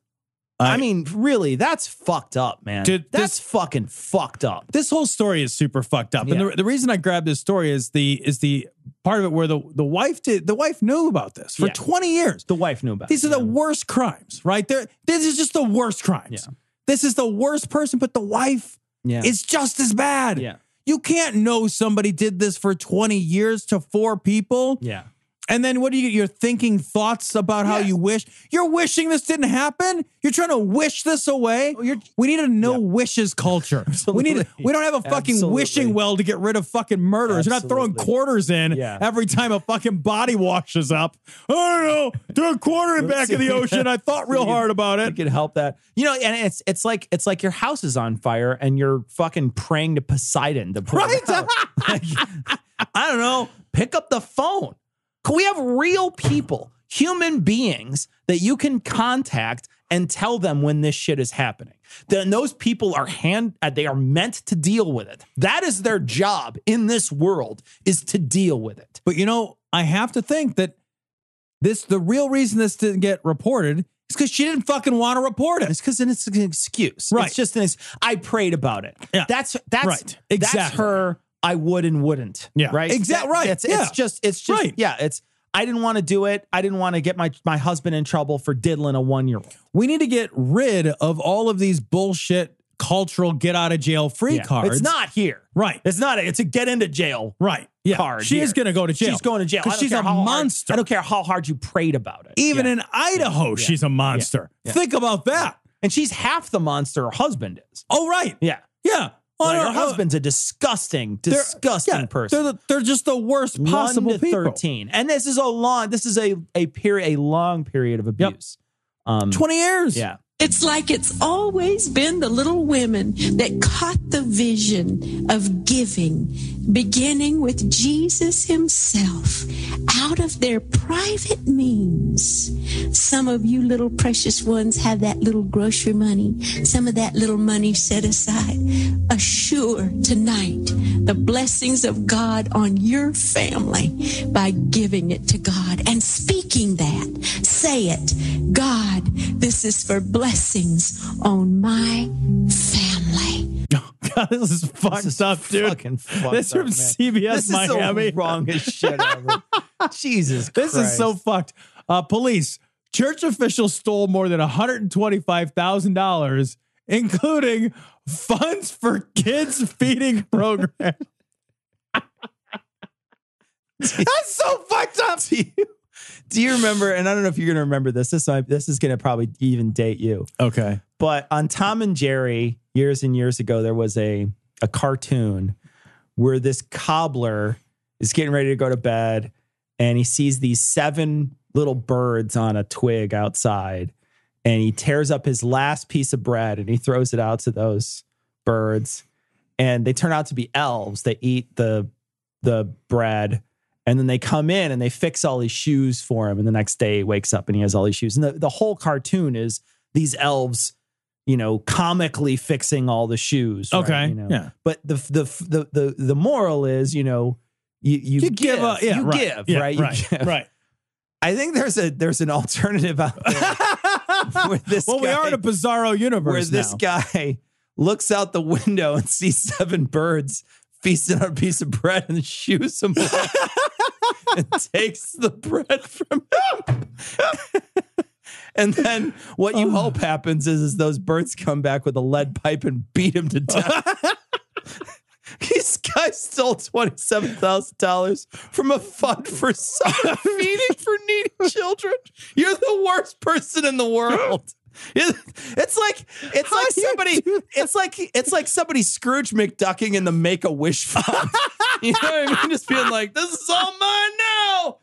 I mean, really, that's fucked up, man. Dude, that's fucking fucked up. This whole story is super fucked up. Yeah. And the reason I grabbed this story is the part of it where the wife knew about this for 20 years. The wife knew about These are the worst crimes, right? This is just the worst crimes. Yeah. This is the worst person, but the wife is just as bad. Yeah. You can't know somebody did this for 20 years to 4 people. Yeah. And then what do you're thinking thoughts about how you wish? You're wishing this didn't happen? You're trying to wish this away? We need a no wishes culture. We don't have a fucking wishing well to get rid of fucking murderers. You're not throwing quarters in every time a fucking body washes up. I don't know. Throw a quarter in back of the ocean. I thought real hard about it. You could help that. You know, and it's like your house is on fire and you're fucking praying to Poseidon to put it out. Like, I don't know. Pick up the phone. We have real people, human beings that you can contact and tell them when this shit is happening. Then those people are they are meant to deal with it. That is their job in this world, is to deal with it. But you know, I have to think that the real reason this didn't get reported is because she didn't fucking want to report it. It's because it's an excuse. Right. It's just I prayed about it. Yeah. That's right. Exactly. That's her. I would and wouldn't. Yeah. Right. Exactly. Right. It's just right. Yeah. I didn't want to do it. I didn't want to get my husband in trouble for diddling a 1-year-old. We need to get rid of all of these bullshit cultural get out of jail free cards. It's not here. Right. It's not. It's a get into jail card. She is going to go to jail. She's going to jail. Because she's a monster. I don't care how hard you prayed about it. Even in Idaho, she's a monster. Think about that. And she's half the monster her husband is. Oh, right. Yeah. Yeah. Like her husband's a disgusting person. They're just the worst possible 1 to 13. people. And this is a long period of abuse. 20 years. Yeah. It's like it's always been the little women that caught the vision of giving, beginning with Jesus himself, out of their private means. Some of you little precious ones have that little grocery money, some of that little money set aside. Assure tonight the blessings of God on your family by giving it to God and speaking that. Say it. God, this is for blessings on my family. Oh, God, this is fucked up, dude. This is from CBS this Miami. Is the wrongest shit ever. Jesus Christ. This is so fucked. Police. Church officials stole more than $125,000, including funds for kids feeding program. That's so fucked up. Do you remember, and I don't know if you're going to remember this. This is going to probably even date you. Okay. But on Tom and Jerry, years and years ago, there was a cartoon where this cobbler is getting ready to go to bed and he sees these 7 little birds on a twig outside and he tears up his last piece of bread and he throws it out to those birds and they turn out to be elves. They eat the bread. And then they come in and they fix all his shoes for him. And the next day he wakes up and he has all these shoes. And the whole cartoon is these elves, comically fixing all the shoes. Okay. Right? Yeah. But the moral is, you give, right. give, yeah, right? Right. You give. Right. I think there's an alternative out there. We are in a bizarro universe where this guy looks out the window and sees 7 birds feasting on a piece of bread and shoes him and takes the bread from him. And then what you hope happens is those birds come back with a lead pipe and beat him to death. This guy stole $27,000 from a fund for summer feeding for needy children. You're the worst person in the world. It's like somebody Scrooge McDucking in the Make-A-Wish font. You know what I mean? Just being like, this is all mine now.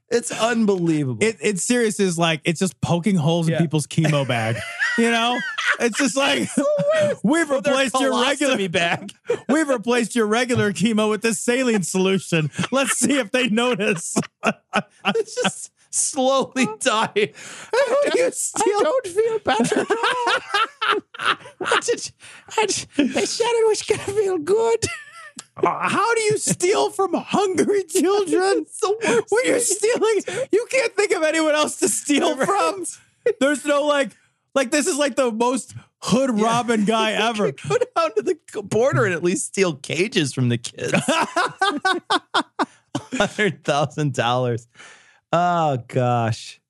It's unbelievable. It's serious. Is like it's just poking holes in people's chemo bag. You know, it's just like we've replaced your regular bag. We've replaced your regular chemo with this saline solution. Let's see if they notice. It's just slowly dying. I don't feel better at all. They said it was going to feel good. How do you steal from hungry children? It's the worst. When you're stealing, you can't think of anyone else to steal from. There's no like this is like the most hood robbing guy ever. Go down to the border and at least steal cages from the kids. $100,000. Oh gosh.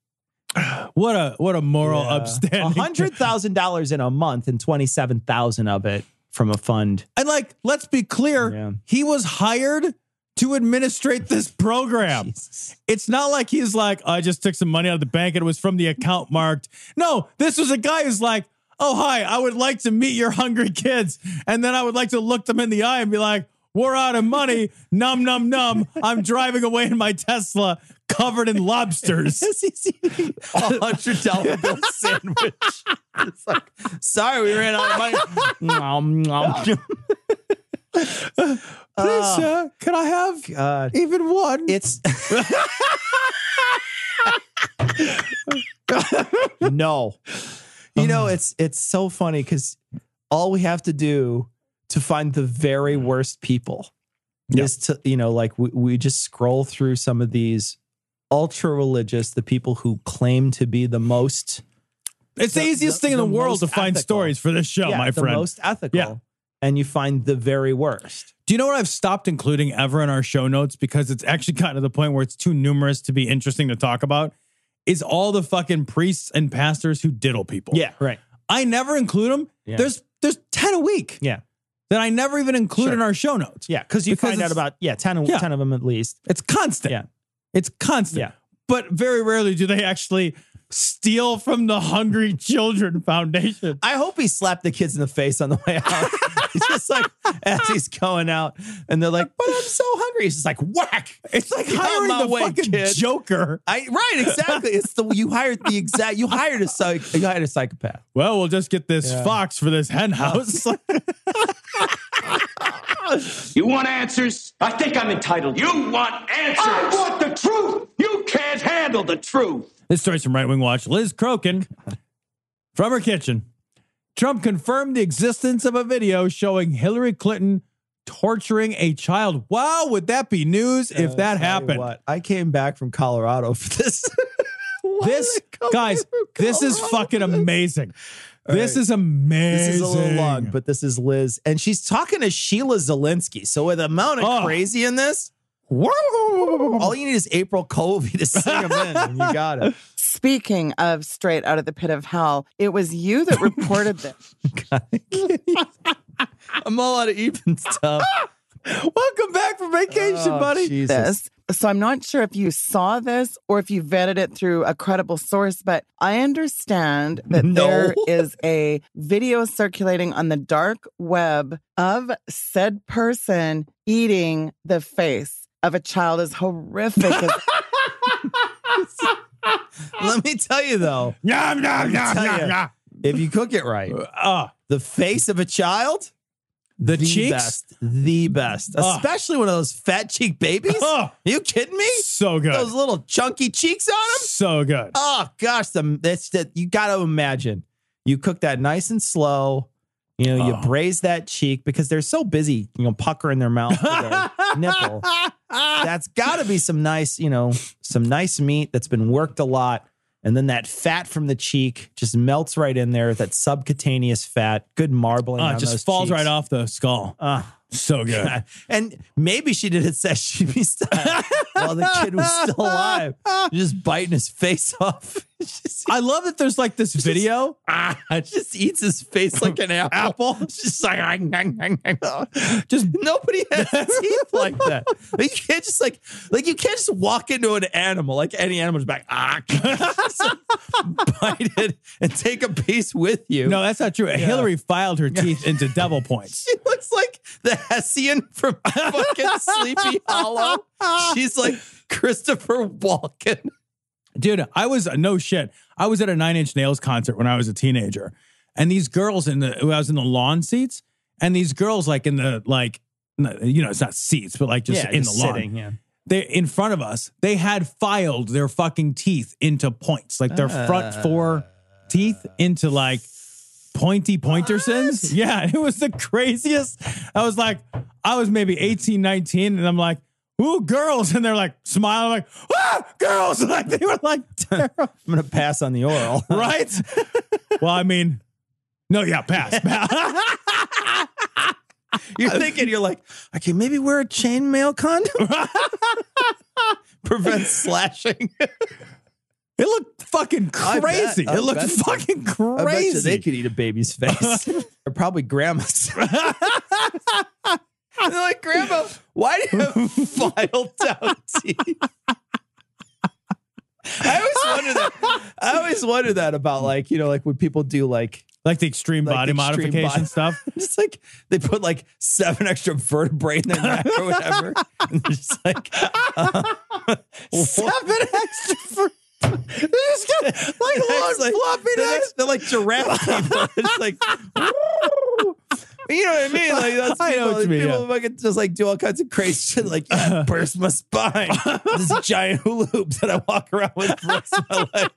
What a moral upstanding. $100,000 in a month and 27,000 of it from a fund. And like, let's be clear, he was hired to administrate this program. Jesus. It's not like he's like, I just took some money out of the bank and it was from the account marked. No, this was a guy who's like, oh, hi, I would like to meet your hungry kids. And then I would like to look them in the eye and be like, we're out of money. Num, num, num. I'm driving away in my Tesla covered in lobsters. He's eating a $100 bill sandwich. It's like, sorry, we ran out of money. Nom, nom. Please, sir, can I have even one? It's no. You know, it's so funny because all we have to do to find the very worst people is to, you know, like we just scroll through some of these ultra religious, the people who claim to be the most. It's the easiest thing in the world to find stories for this show, my friend. The most ethical. And you find the very worst. Do you know what I've stopped including ever in our show notes because it's actually gotten to the point where it's too numerous to be interesting to talk about? Is all the fucking priests and pastors who diddle people. Yeah, right. I never include them. Yeah. There's 10 a week. Yeah. That I never even include in our show notes. Yeah, because you find out about 10 of them at least. It's constant. Yeah. It's constant. Yeah. But very rarely do they actually steal from the Hungry Children Foundation. I hope he slapped the kids in the face on the way out. He's just like, as he's going out, and they're like, but I'm so hungry. He's just like, whack. It's like hiring the fucking Joker. Right, exactly. It's you hired a psychopath. Well, we'll just get this fox for this hen house. You want answers? I think I'm entitled. You want answers? I want the truth. You can't handle the truth. This story's from Right Wing Watch. Liz Crokin from her kitchen. Trump confirmed the existence of a video showing Hillary Clinton torturing a child. Wow, would that be news if that happened? I came back from Colorado for this. Guys, this is fucking amazing. This is amazing. This is a little long, but this is Liz. And she's talking to Sheila Zielinski. So with the amount of crazy in this, all you need is April Covey to sing them in, and you got it. Speaking of straight out of the pit of hell, it was you that reported this. I'm all out of even stuff. Welcome back from vacation, buddy. Jesus. So I'm not sure if you saw this or if you vetted it through a credible source, but I understand that there is a video circulating on the dark web of said person eating the face of a child as horrific as... Let me tell you, though. If you cook it right, the face of a child... The cheeks? The best. Especially one of those fat cheek babies. Are you kidding me? So good. Those little chunky cheeks on them? So good. Oh, gosh. You got to imagine. You cook that nice and slow. You know, you braise that cheek because they're so busy, puckering their mouth with their nipple. That's got to be some nice meat that's been worked a lot. And then that fat from the cheek just melts right in there. That subcutaneous fat, good marbling. It just falls right off the skull. So good. God. And maybe she did it sashimi style while the kid was still alive. Just biting his face off. I love that there's like this video. It just eats his face like an apple. It's just like, just nobody has teeth like that. Like, you can't just you can't just walk into an animal, like any animal's back, bite it and take a piece with you. No, that's not true. Yeah. Hilary filed her teeth into devil points. She looks like the Hessian from fucking Sleepy Hollow. She's like Christopher Walken. Dude, I was at a Nine Inch Nails concert when I was a teenager, and these girls I was in the lawn seats, and these girls like in the it's not seats, but like just in the sitting, lawn. They in front of us, they had filed their fucking teeth into points, like their front 4 teeth into like pointy pointersons. Yeah, it was the craziest. I was maybe 18, 19, and I'm like, ooh, girls. And they're like smiling, like, girls. Like they were like, terrible. I'm going to pass on the oral. Right? Well, I mean, no, yeah, pass. You're thinking, you're like, okay, maybe wear a chainmail condom. Prevent slashing. It looked fucking crazy. It looked fucking crazy. I bet you they could eat a baby's face. Or probably grandma's. They're like, Grandma, why do you have filed down teeth? I always wonder that about like when people do like the extreme body modification stuff. Just like they put like 7 extra vertebrae in their neck or whatever. And they're just like 7 extra vertebrae. They just got like long floppy necks. They're like giraffe people. It's like, you know what I mean? Like that's I know what you mean. People fucking just like do all kinds of crazy shit. Like, burst my spine. This giant hula hoop that I walk around with for the rest of my life.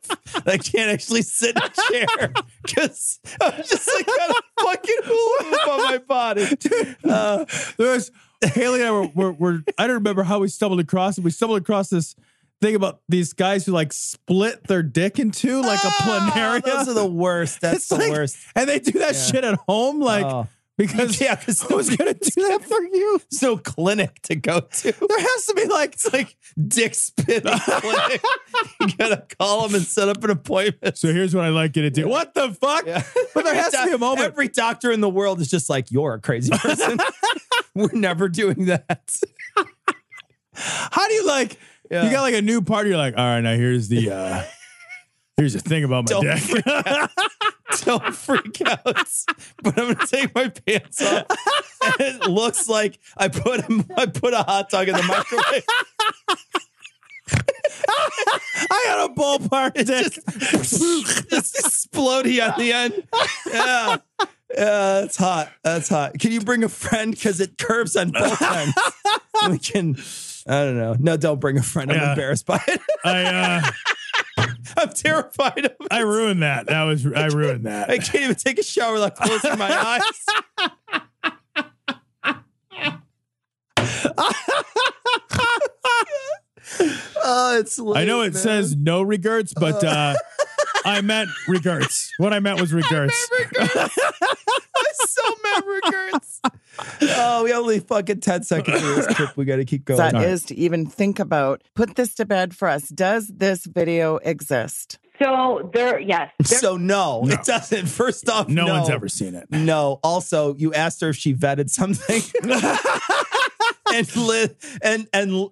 I can't actually sit in a chair because I'm just like got a fucking hula hoop on my body. There's Haley and I were I don't remember how we stumbled across it. We stumbled across this thing about these guys who like split their dick in two like a planaria. Those are the worst. That's the worst. And they do that shit at home, like because who's gonna do that for you? There's no clinic to go to. There has to be like it's like dick spitting clinic. You gotta call them and set up an appointment. So here's what I'd like you to do. What the fuck? Yeah. But there has to be a moment. Every doctor in the world is just like, you're a crazy person. We're never doing that. How do you like? Yeah. You got like a new party. You're like, all right, now here's the thing about my dick. Don't freak out. But I'm gonna take my pants off, and it looks like I put a hot dog in the microwave. I got a ballpark dick. Just explodey on the end. Yeah. Yeah, that's hot. That's hot. Can you bring a friend? Because it curves on both ends. We can. I don't know. No, don't bring a friend. I'm embarrassed by it. I'm terrified of it. I ruined that. I ruined that. I can't even take a shower without closing my eyes. Oh, it's late, I know it says no regrets, but I meant regrets. What I meant was regrets. I so meant regrets. Oh, we only fucking 10 seconds of this clip. We got to keep going. That is to even think about. Put this to bed for us. Does this video exist? So yes. So no, it doesn't. First off, no one's ever seen it. No. Also, you asked her if she vetted something.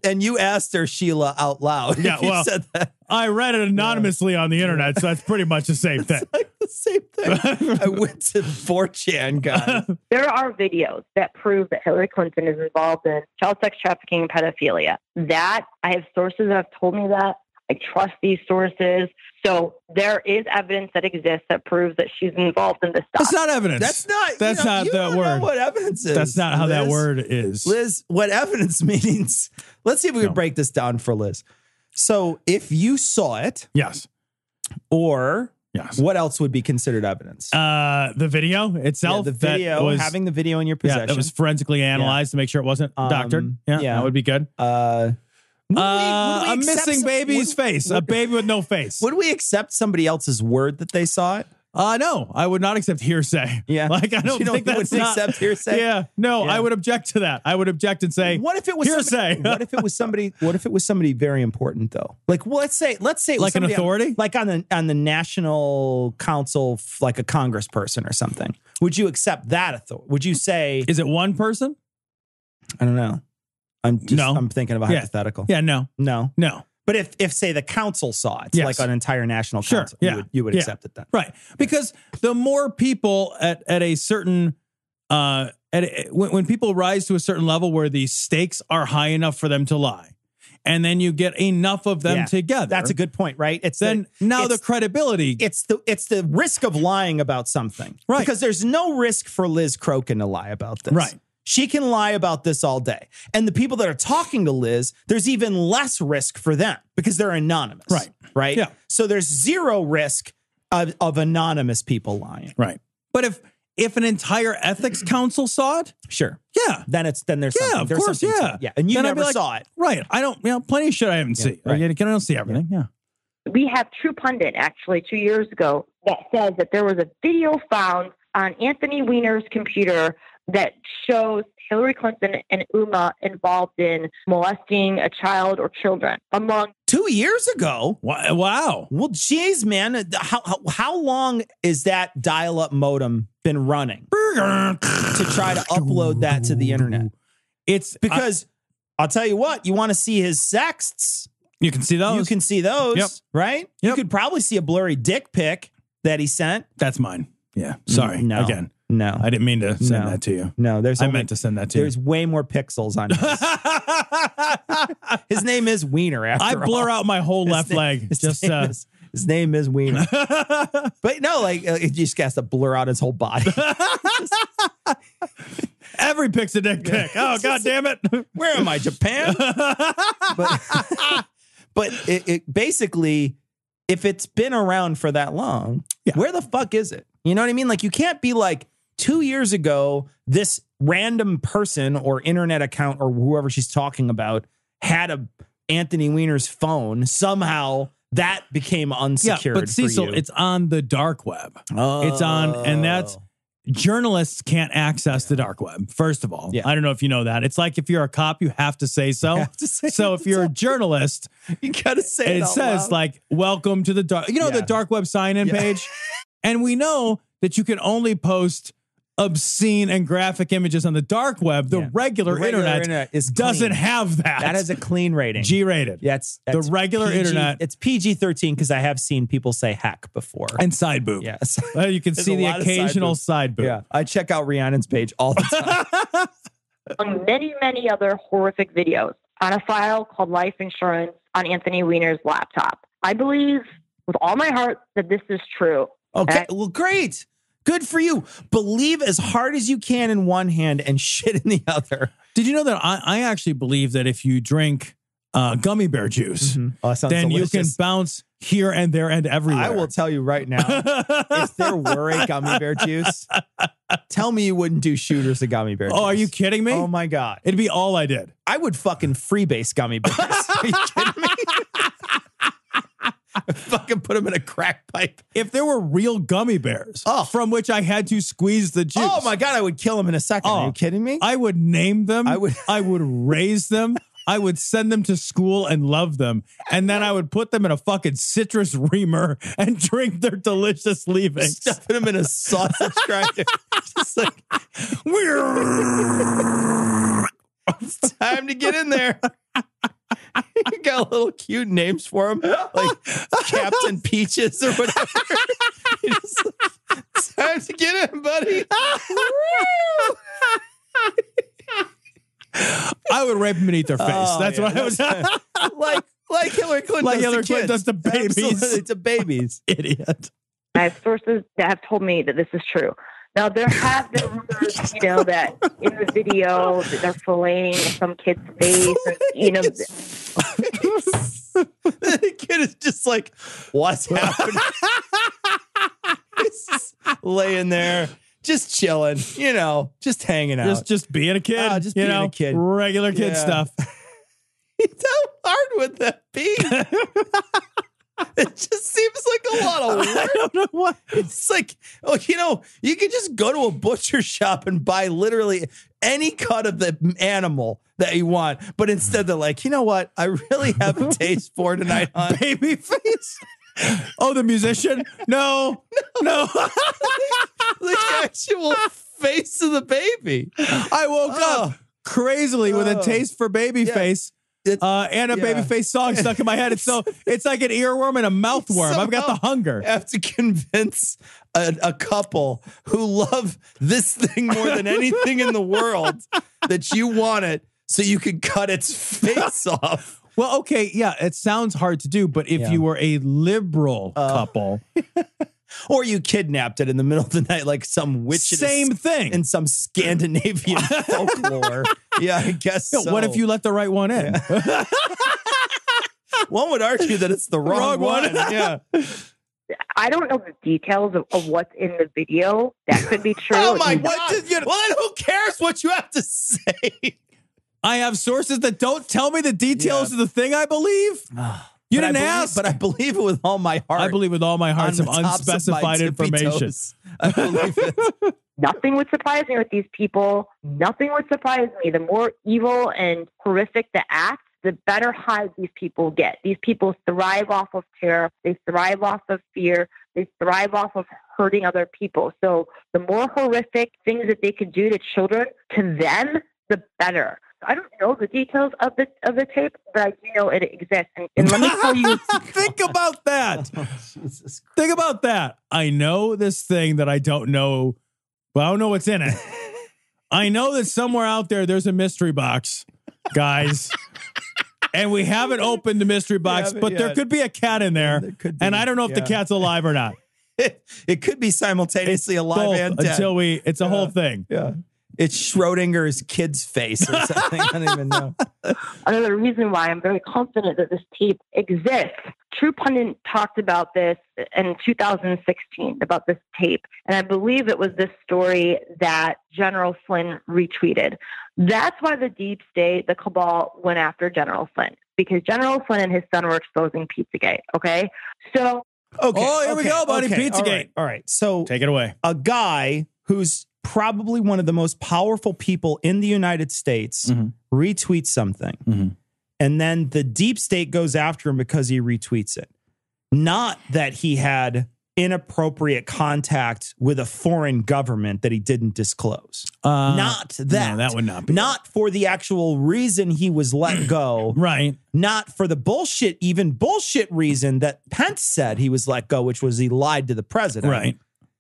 And you asked her, Sheila, out loud. Yeah, well, said that. I read it anonymously on the internet, so that's pretty much the same thing. It's like the same thing. I went to 4chan, guys. There are videos that prove that Hillary Clinton is involved in child sex trafficking and pedophilia. That I have sources that have told me that. I trust these sources. So there is evidence that exists that proves that she's involved in this stuff. That's not evidence. That's not the word. What evidence is? That's not how that word is. Liz, what evidence means? Let's see if we can break this down for Liz. So if you saw it. Yes. Or what else would be considered evidence? The video itself. Yeah, the video, having the video in your possession. Yeah, that was forensically analyzed to make sure it wasn't doctored. Yeah, that would be good. A missing baby's face. A baby with no face. Would we accept somebody else's word that they saw it? No, I would not accept hearsay. Yeah. Like, I don't think that's accept hearsay. Yeah. No, I would object to that. I would object and say, what if it was hearsay? What if it was somebody very important though? Like, well, let's say it was like an authority? like on the National Council, like a congressperson or something. Would you accept that authority? Would you say, is it one person? I don't know. I'm thinking of a hypothetical. Yeah, no. But if say the council saw it, like an entire national council, you would accept it then. Right. Because the more people at a certain, when people rise to a certain level where the stakes are high enough for them to lie, and then you get enough of them together. That's a good point, right? The credibility. It's the risk of lying about something. Right. Because there's no risk for Liz Crokin to lie about this. Right. She can lie about this all day. And the people that are talking to Liz, there's even less risk for them because they're anonymous. Right. Right. Yeah. So there's zero risk of anonymous people lying. Right. But if an entire ethics council saw it, sure. Yeah. Then there's something. Of there's course. something Yeah. to it. Yeah. And you then never saw it. Right. I don't, plenty of shit I haven't seen. Right. I don't see everything. Yeah. We have True Pundit actually 2 years ago that says that there was a video found on Anthony Weiner's computer that shows Hillary Clinton and Uma involved in molesting a child or children among 2 years ago. Wow. Well, geez, man, how long is that dial-up modem been running to try to upload that to the internet? It's because I'll tell you what, you want to see his sexts. You can see those. You can see those, Yep. right? Yep. You could probably see a blurry dick pic that he sent. That's mine. Yeah. Sorry. No. Again. No. I didn't mean to send that to you. No, I meant to send that to you. There's way more pixels on his name is Wiener, after I blur all. out my whole left leg. His name is Wiener. But no, like, he just has to blur out his whole body. Every pic's a dick pic. Oh, God damn it. Where am I, Japan? But it basically, if it's been around for that long, where the fuck is it? You know what I mean? Like, you can't be like, 2 years ago, this random person or internet account or whoever she's talking about had a Anthony Weiner's phone. Somehow that became unsecured. Yeah, but Cecil, it's on the dark web. It's on, and that's journalists can't access the dark web. First of all, I don't know if you know that. It's like if you're a cop, you have to say so. So if you're a journalist, you gotta say it says like, "Welcome to the dark." You know the dark web sign-in page, and we know that you can only post obscene and graphic images on the dark web. The regular internet doesn't have that. That has a clean rating. G-rated. Yeah, that's the regular internet. It's PG-13 because I have seen people say heck before. And side boob. Yes. You can see the occasional side boob. Yeah. I check out Rhiannon's page all the time. Among many, many other horrific videos on a file called Life Insurance on Anthony Weiner's laptop. I believe with all my heart that this is true. Okay, well, great. Good for you. Believe as hard as you can in one hand and shit in the other. Did you know that I actually believe that if you drink gummy bear juice, then delicious. you can bounce here and there and everywhere? I will tell you right now, if there were a gummy bear juice, tell me you wouldn't do shooters of gummy bear juice. Oh, are you kidding me? Oh, my God. It'd be all I did. I would fucking freebase gummy bears. Are you kidding me? Fucking put them in a crack pipe. If there were real gummy bears from which I had to squeeze the juice. Oh my God, I would kill them in a second. Are you kidding me? I would name them. I would raise them. I would send them to school and love them. And then I would put them in a fucking citrus reamer and drink their delicious leavings. Stuffing them in a sausage grinder. Just like, it's time to get in there. You got little cute names for them, like Captain Peaches or whatever. It's time to get in, buddy. I would rape them and eat their face. That's what I would like Hillary Clinton. Like Hillary Clinton does to babies. Absolutely, to babies. Idiot. I have sources that have told me that this is true. Now, there have been rumors, that in the video that they're filleting some kid's face. And, the kid is just like, what's happening? He's just laying there, just chilling, just hanging out. Just being a kid. Just being a kid. Regular kid stuff. How hard would that be? It just seems like a lot of work. I don't know why. It's like, oh, you could just go to a butcher shop and buy literally any cut of the animal that you want. But instead they're like, you know what? I really have a taste for tonight, hon. Baby face. Oh, the musician? No. The actual face of the baby. I woke up crazily with a taste for baby face. And a babyface song stuck in my head. It's like an earworm and a mouthworm. I've got the hunger. I have to convince a couple who love this thing more than anything in the world that you want it so you can cut its face off. Well, okay, yeah, it sounds hard to do, but if you were a liberal couple... Or you kidnapped it in the middle of the night like some witch. Same thing. In some Scandinavian folklore. Yeah, I guess so. What if you let the right one in? Yeah. One would argue that it's the wrong one. Yeah. I don't know the details of what's in the video. That could be true. Oh my God. Well, then who cares what you have to say? I have sources that don't tell me the details of the thing I believe. You didn't ask. But I believe it with all my heart. I believe with all my heart some unspecified information. I believe it. Nothing would surprise me with these people. Nothing would surprise me. The more evil and horrific the act, the better highs these people get. These people thrive off of terror. They thrive off of fear. They thrive off of hurting other people. So the more horrific things that they could do to children, to them, the better. I don't know the details of the tape, but I do know it exists. And let me tell you, think about that. Think about that. I know this thing that I don't know. Well, I don't know what's in it. I know that somewhere out there's a mystery box, guys. And we haven't opened the mystery box, but there could be a cat in there. And I don't know if the cat's alive or not. It could be simultaneously alive and dead. It's a whole thing. Yeah. It's Schrodinger's kid's face or something. I don't even know. Another reason why I'm very confident that this tape exists. True Pundit talked about this in 2016, about this tape. And I believe it was this story that General Flynn retweeted. That's why the deep state, the cabal, went after General Flynn. Because General Flynn and his son were exposing Pizzagate. Okay? So... Okay. Oh, here we go, buddy. Okay. Pizzagate. All right. So... Take it away. A guy who's probably one of the most powerful people in the United States retweets something. And then the deep state goes after him because he retweets it. Not that he had inappropriate contact with a foreign government that he didn't disclose. Not that. No, that would not be. Not for the actual reason he was let go. Right. Not for the bullshit reason that Pence said he was let go, which was he lied to the president. Right.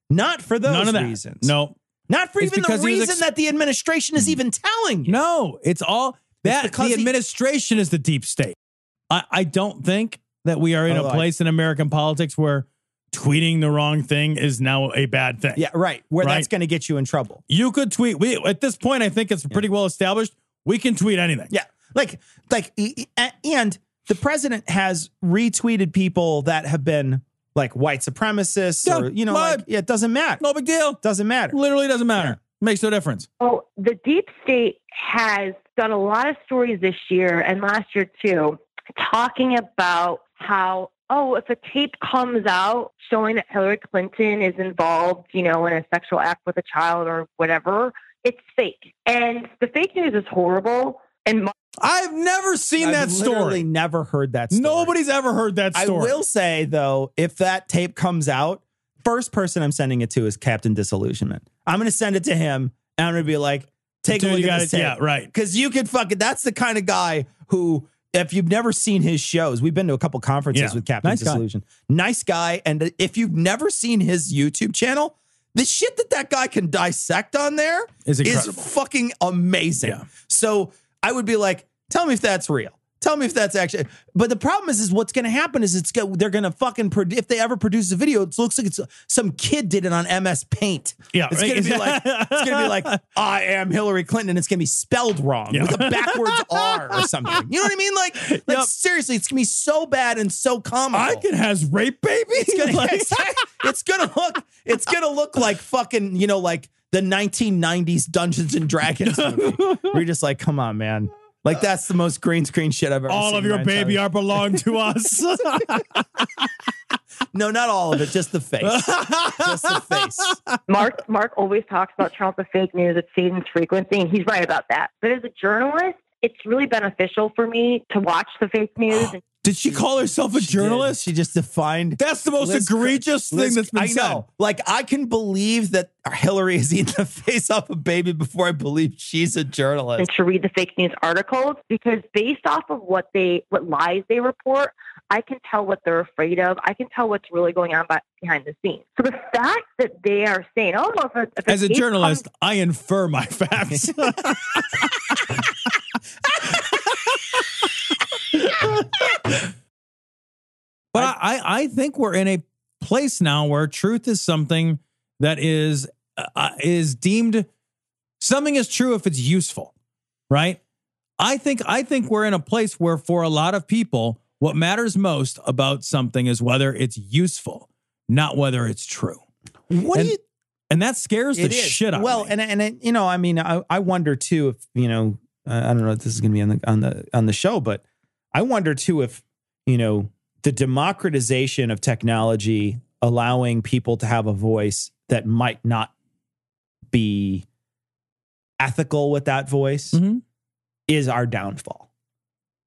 Not for those None of that. reasons. No. Not for even the reason that the administration is even telling you. No, it's all that the administration is the deep state. I don't think that we are in a place in American politics where tweeting the wrong thing is now a bad thing. Yeah, right. Where that's going to get you in trouble. You could tweet. At this point, I think it's pretty well established. We can tweet anything. Yeah. And the president has retweeted people that have been like white supremacists or, it doesn't matter. No big deal. Doesn't matter. Literally doesn't matter. Makes no difference. Oh, the deep state has done a lot of stories this year and last year too, talking about how, if a tape comes out showing that Hillary Clinton is involved, in a sexual act with a child or whatever, it's fake. And the fake news is horrible. And I've never seen that story. I've literally never heard that story. Nobody's ever heard that story. I will say, though, if that tape comes out, first person I'm sending it to is Captain Disillusionment. I'm going to send it to him, and I'm going to be like, take a look at this tape. Yeah, right. Because you could that's the kind of guy who, if you've never seen his shows, we've been to a couple conferences with Captain Disillusion. Nice guy. And if you've never seen his YouTube channel, the shit that guy can dissect on there is fucking amazing. Yeah. So I would be like, tell me if that's real. Tell me if that's actually. But the problem is what's going to happen is they're going to fucking if they ever produce a video, it looks like it's some kid did it on MS Paint. Yeah, it's going to be like I am Hillary Clinton, and it's going to be spelled wrong with a backwards R or something. You know what I mean? Like seriously, it's going to be so bad and so comical. Icon has rape baby. It's going to look like fucking like the 1990s Dungeons and Dragons movie. We're just like, come on, man. Like, that's the most green screen shit I've ever seen. All of your baby art belong to us. No, not all of it. Just the face. Just the face. Mark always talks about Trump as fake news at Satan's frequency, and he's right about that. But as a journalist, it's really beneficial for me to watch the fake news. Did she call herself a journalist? She just defined. That's the most egregious thing that's been said. I know. Like, I can believe that Hilary has eaten the face off a baby before I believe she's a journalist. And to read the fake news articles, because based off of what lies they report, I can tell what they're afraid of. I can tell what's really going on behind the scenes. So the fact that they are saying, "Oh, if as a journalist, I infer my facts." But I think we're in a place now where truth is something that is deemed, something is true if it's useful, right? I think we're in a place where, for a lot of people, what matters most about something is whether it's useful, not whether it's true. And that scares the shit out of me. Well, and you know, I mean, I wonder too if, you know, I don't know if this is going to be on the show, but I wonder too if, you know, the democratization of technology allowing people to have a voice that might not be ethical with that voice is our downfall.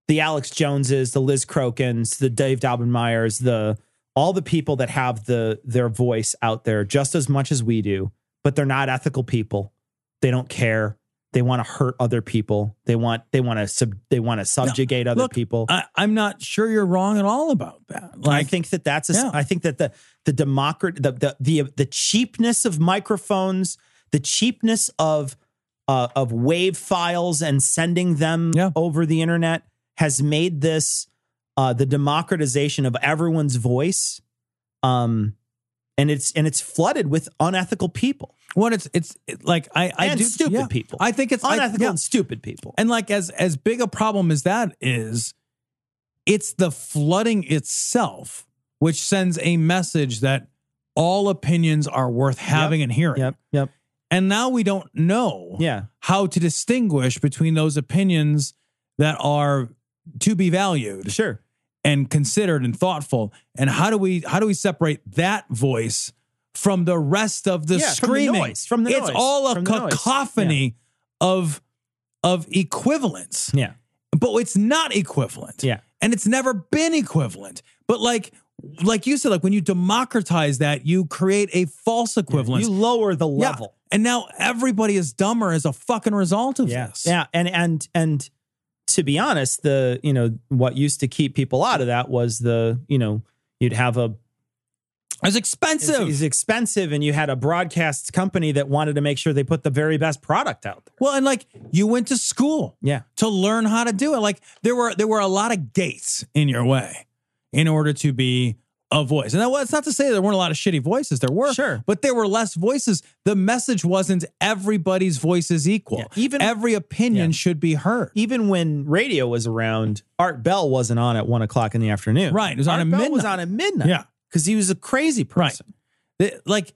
The Alex Joneses, the Liz Crokins, the Dave Daubenmeyers, all the people that have their voice out there just as much as we do, but they're not ethical people. They don't care. They want to hurt other people. They want to subjugate other people. I'm not sure you're wrong at all about that. Like, I think that's I think that the cheapness of microphones, the cheapness of wave files and sending them over the internet has made this the democratization of everyone's voice, and it's flooded with unethical people. What it's like stupid people. I think it's unethical and stupid people. And like as big a problem as that is, it's the flooding itself which sends a message that all opinions are worth having and hearing. Yep. And now we don't know how to distinguish between those opinions that are to be valued, and considered and thoughtful. And how do we separate that voice from the rest of the screaming? From the noise. It's all a cacophony of equivalence. Yeah. But it's not equivalent. Yeah. And it's never been equivalent. But like you said, like when you democratize that, you create a false equivalence. You lower the level. And now everybody is dumber as a fucking result of this. Yeah. And to be honest, what used to keep people out of that was you'd have it's expensive. It's expensive, and you had a broadcast company that wanted to make sure they put the very best product out there. Well, and like you went to school to learn how to do it. Like there were a lot of gates in your way in order to be a voice. And that's not to say there weren't a lot of shitty voices. There were. Sure. But there were less voices. The message wasn't everybody's voice is equal. Even every opinion should be heard. Even when radio was around, Art Bell wasn't on at 1 o'clock in the afternoon. Right. It was on at midnight. Bell was on at midnight. Yeah. Because he was a crazy person. Right. Like,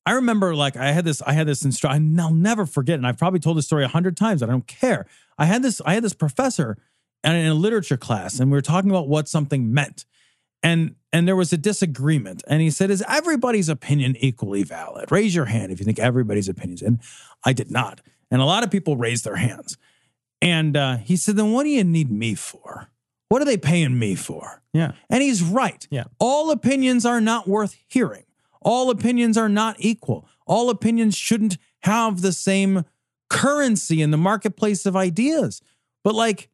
I remember, like, I had this instructor, and I'll never forget, and I've probably told this story 100 times. I don't care. I had this professor in a literature class, and we were talking about what something meant. And there was a disagreement. And he said, is everybody's opinion equally valid? Raise your hand if you think everybody's opinions. And I did not. And a lot of people raised their hands. And he said, then what do you need me for? What are they paying me for? Yeah. And he's right. Yeah. All opinions are not worth hearing. All opinions are not equal. All opinions shouldn't have the same currency in the marketplace of ideas. But like,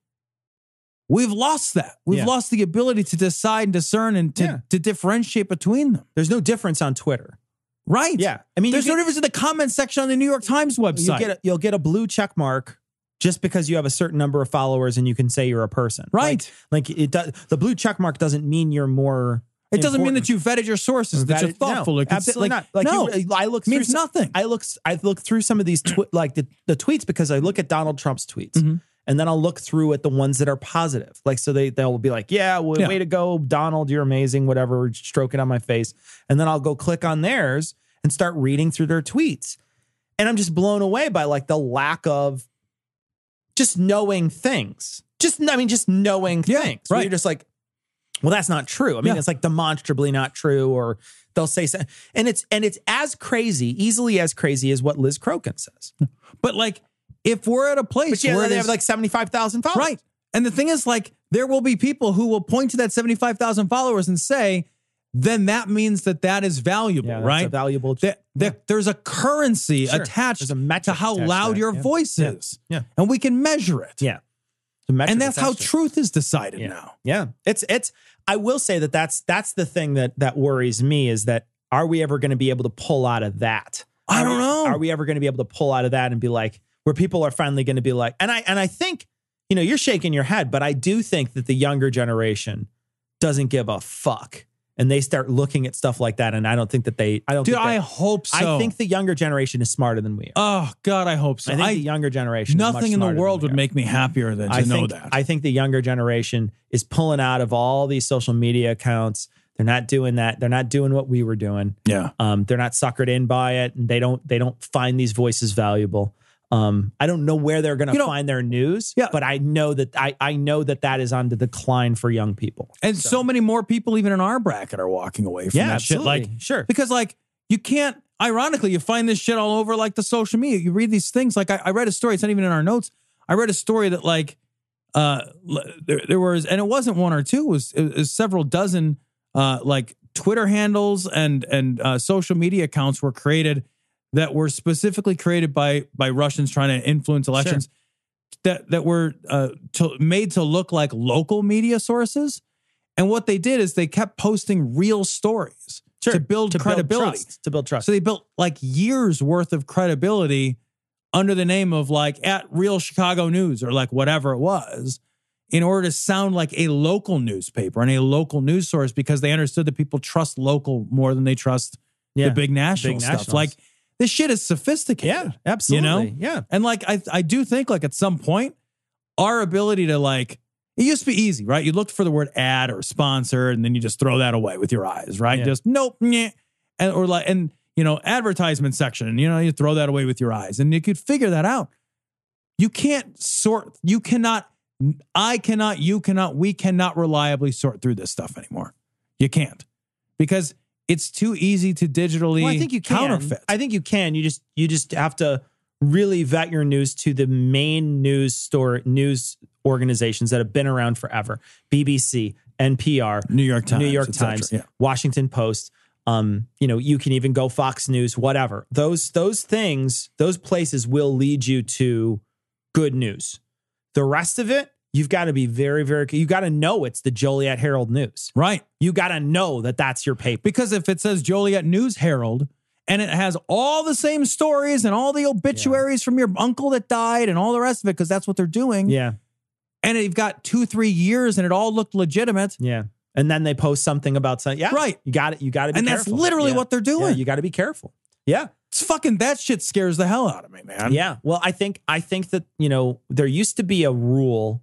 we've lost that. We've lost the ability to decide and discern and to differentiate between them. There's no difference on Twitter. Right. Yeah. I mean, there's no difference in the comment section on the New York Times website. You'll get a blue check mark just because you have a certain number of followers and you can say you're a person. Right. Like it does. The blue check mark doesn't mean you're more. It doesn't mean that you vetted your sources, that you're thoughtful. No, absolutely not. Like I look through means nothing. I look through some of these the tweets because I look at Donald Trump's tweets. Mm-hmm. And then I'll look through at the ones that are positive. Like, so they'll be like, way to go, Donald, you're amazing, whatever, stroking on my face. And then I'll go click on theirs and start reading through their tweets. And I'm just blown away by like the lack of just knowing things. Just knowing things. Right. You're just like, well, that's not true. I mean, it's like demonstrably not true, or they'll say something. And it's as crazy, easily as crazy as what Liz Crokin says. But like, if we're at a place where they have like 75,000 followers. Right. And the thing is, like, there will be people who will point to that 75,000 followers and say, then that means that is valuable, right? That's a valuable. There's a currency attached to how loud your voice is. Yeah. And we can measure it. Yeah. And that's how truth is decided now. Yeah. It's, I will say that's the thing that worries me, is that, are we ever going to be able to pull out of that? I don't know. Are we ever going to be able to pull out of that and be like, where people are finally going to be like, and I think, you're shaking your head, but I do think that the younger generation doesn't give a fuck. And they start looking at stuff like that. And I don't think that I hope so. I think the younger generation is smarter than we are. Oh, God, I hope so. I think the younger generation nothing is much in the world would make me happier than to know that. I think the younger generation is pulling out of all these social media accounts. They're not doing that. They're not doing what we were doing. Yeah. They're not suckered in by it. And they don't find these voices valuable. I don't know where they're going to find their news, but I know that I know that is on the decline for young people. And so many more people, even in our bracket, are walking away from that absolutely. shit. Like, sure. Because like, you can't, ironically, you find this shit all over like the social media. You read these things. Like I read a story, it's not even in our notes. I read a story that like, there was, and it wasn't one or two, it was several dozen, like Twitter handles and social media accounts were created that were specifically created by Russians trying to influence elections, that were made to look like local media sources. And what they did is they kept posting real stories to build credibility. To build trust. So they built like years worth of credibility under the name of like at Real Chicago News or like whatever it was, in order to sound like a local newspaper and a local news source, because they understood that people trust local more than they trust the big national stuff. Like, this shit is sophisticated. Yeah, absolutely. Yeah. And like, I do think like at some point, our ability to like, it used to be easy, right? You looked for the word ad or sponsor, and then you just throw that away with your eyes, right? Yeah. Just nope, nyeh. And advertisement section, you throw that away with your eyes, and you could figure that out. You can't sort, you cannot, I cannot, you cannot, we cannot reliably sort through this stuff anymore. You can't, because it's too easy to digitally I think you can. counterfeit. I think you can. You just have to really vet your news to the main news organizations that have been around forever. BBC, NPR, New York Times, Washington Post. You can even go Fox News, whatever. Those things, those places will lead you to good news. The rest of it, you've got to be very, very, you got to know it's the Joliet Herald News. Right. You got to know that that's your paper. Because if it says Joliet News Herald and it has all the same stories and all the obituaries from your uncle that died and all the rest of it, because that's what they're doing. Yeah. And you've got 2-3 years and it all looked legitimate. Yeah. And then they post something about something. Yeah. Right. You got it. You got to be careful. And that's literally what they're doing. Yeah, you got to be careful. Yeah. It's fucking, that shit scares the hell out of me, man. Yeah. Well, I think that, there used to be a rule.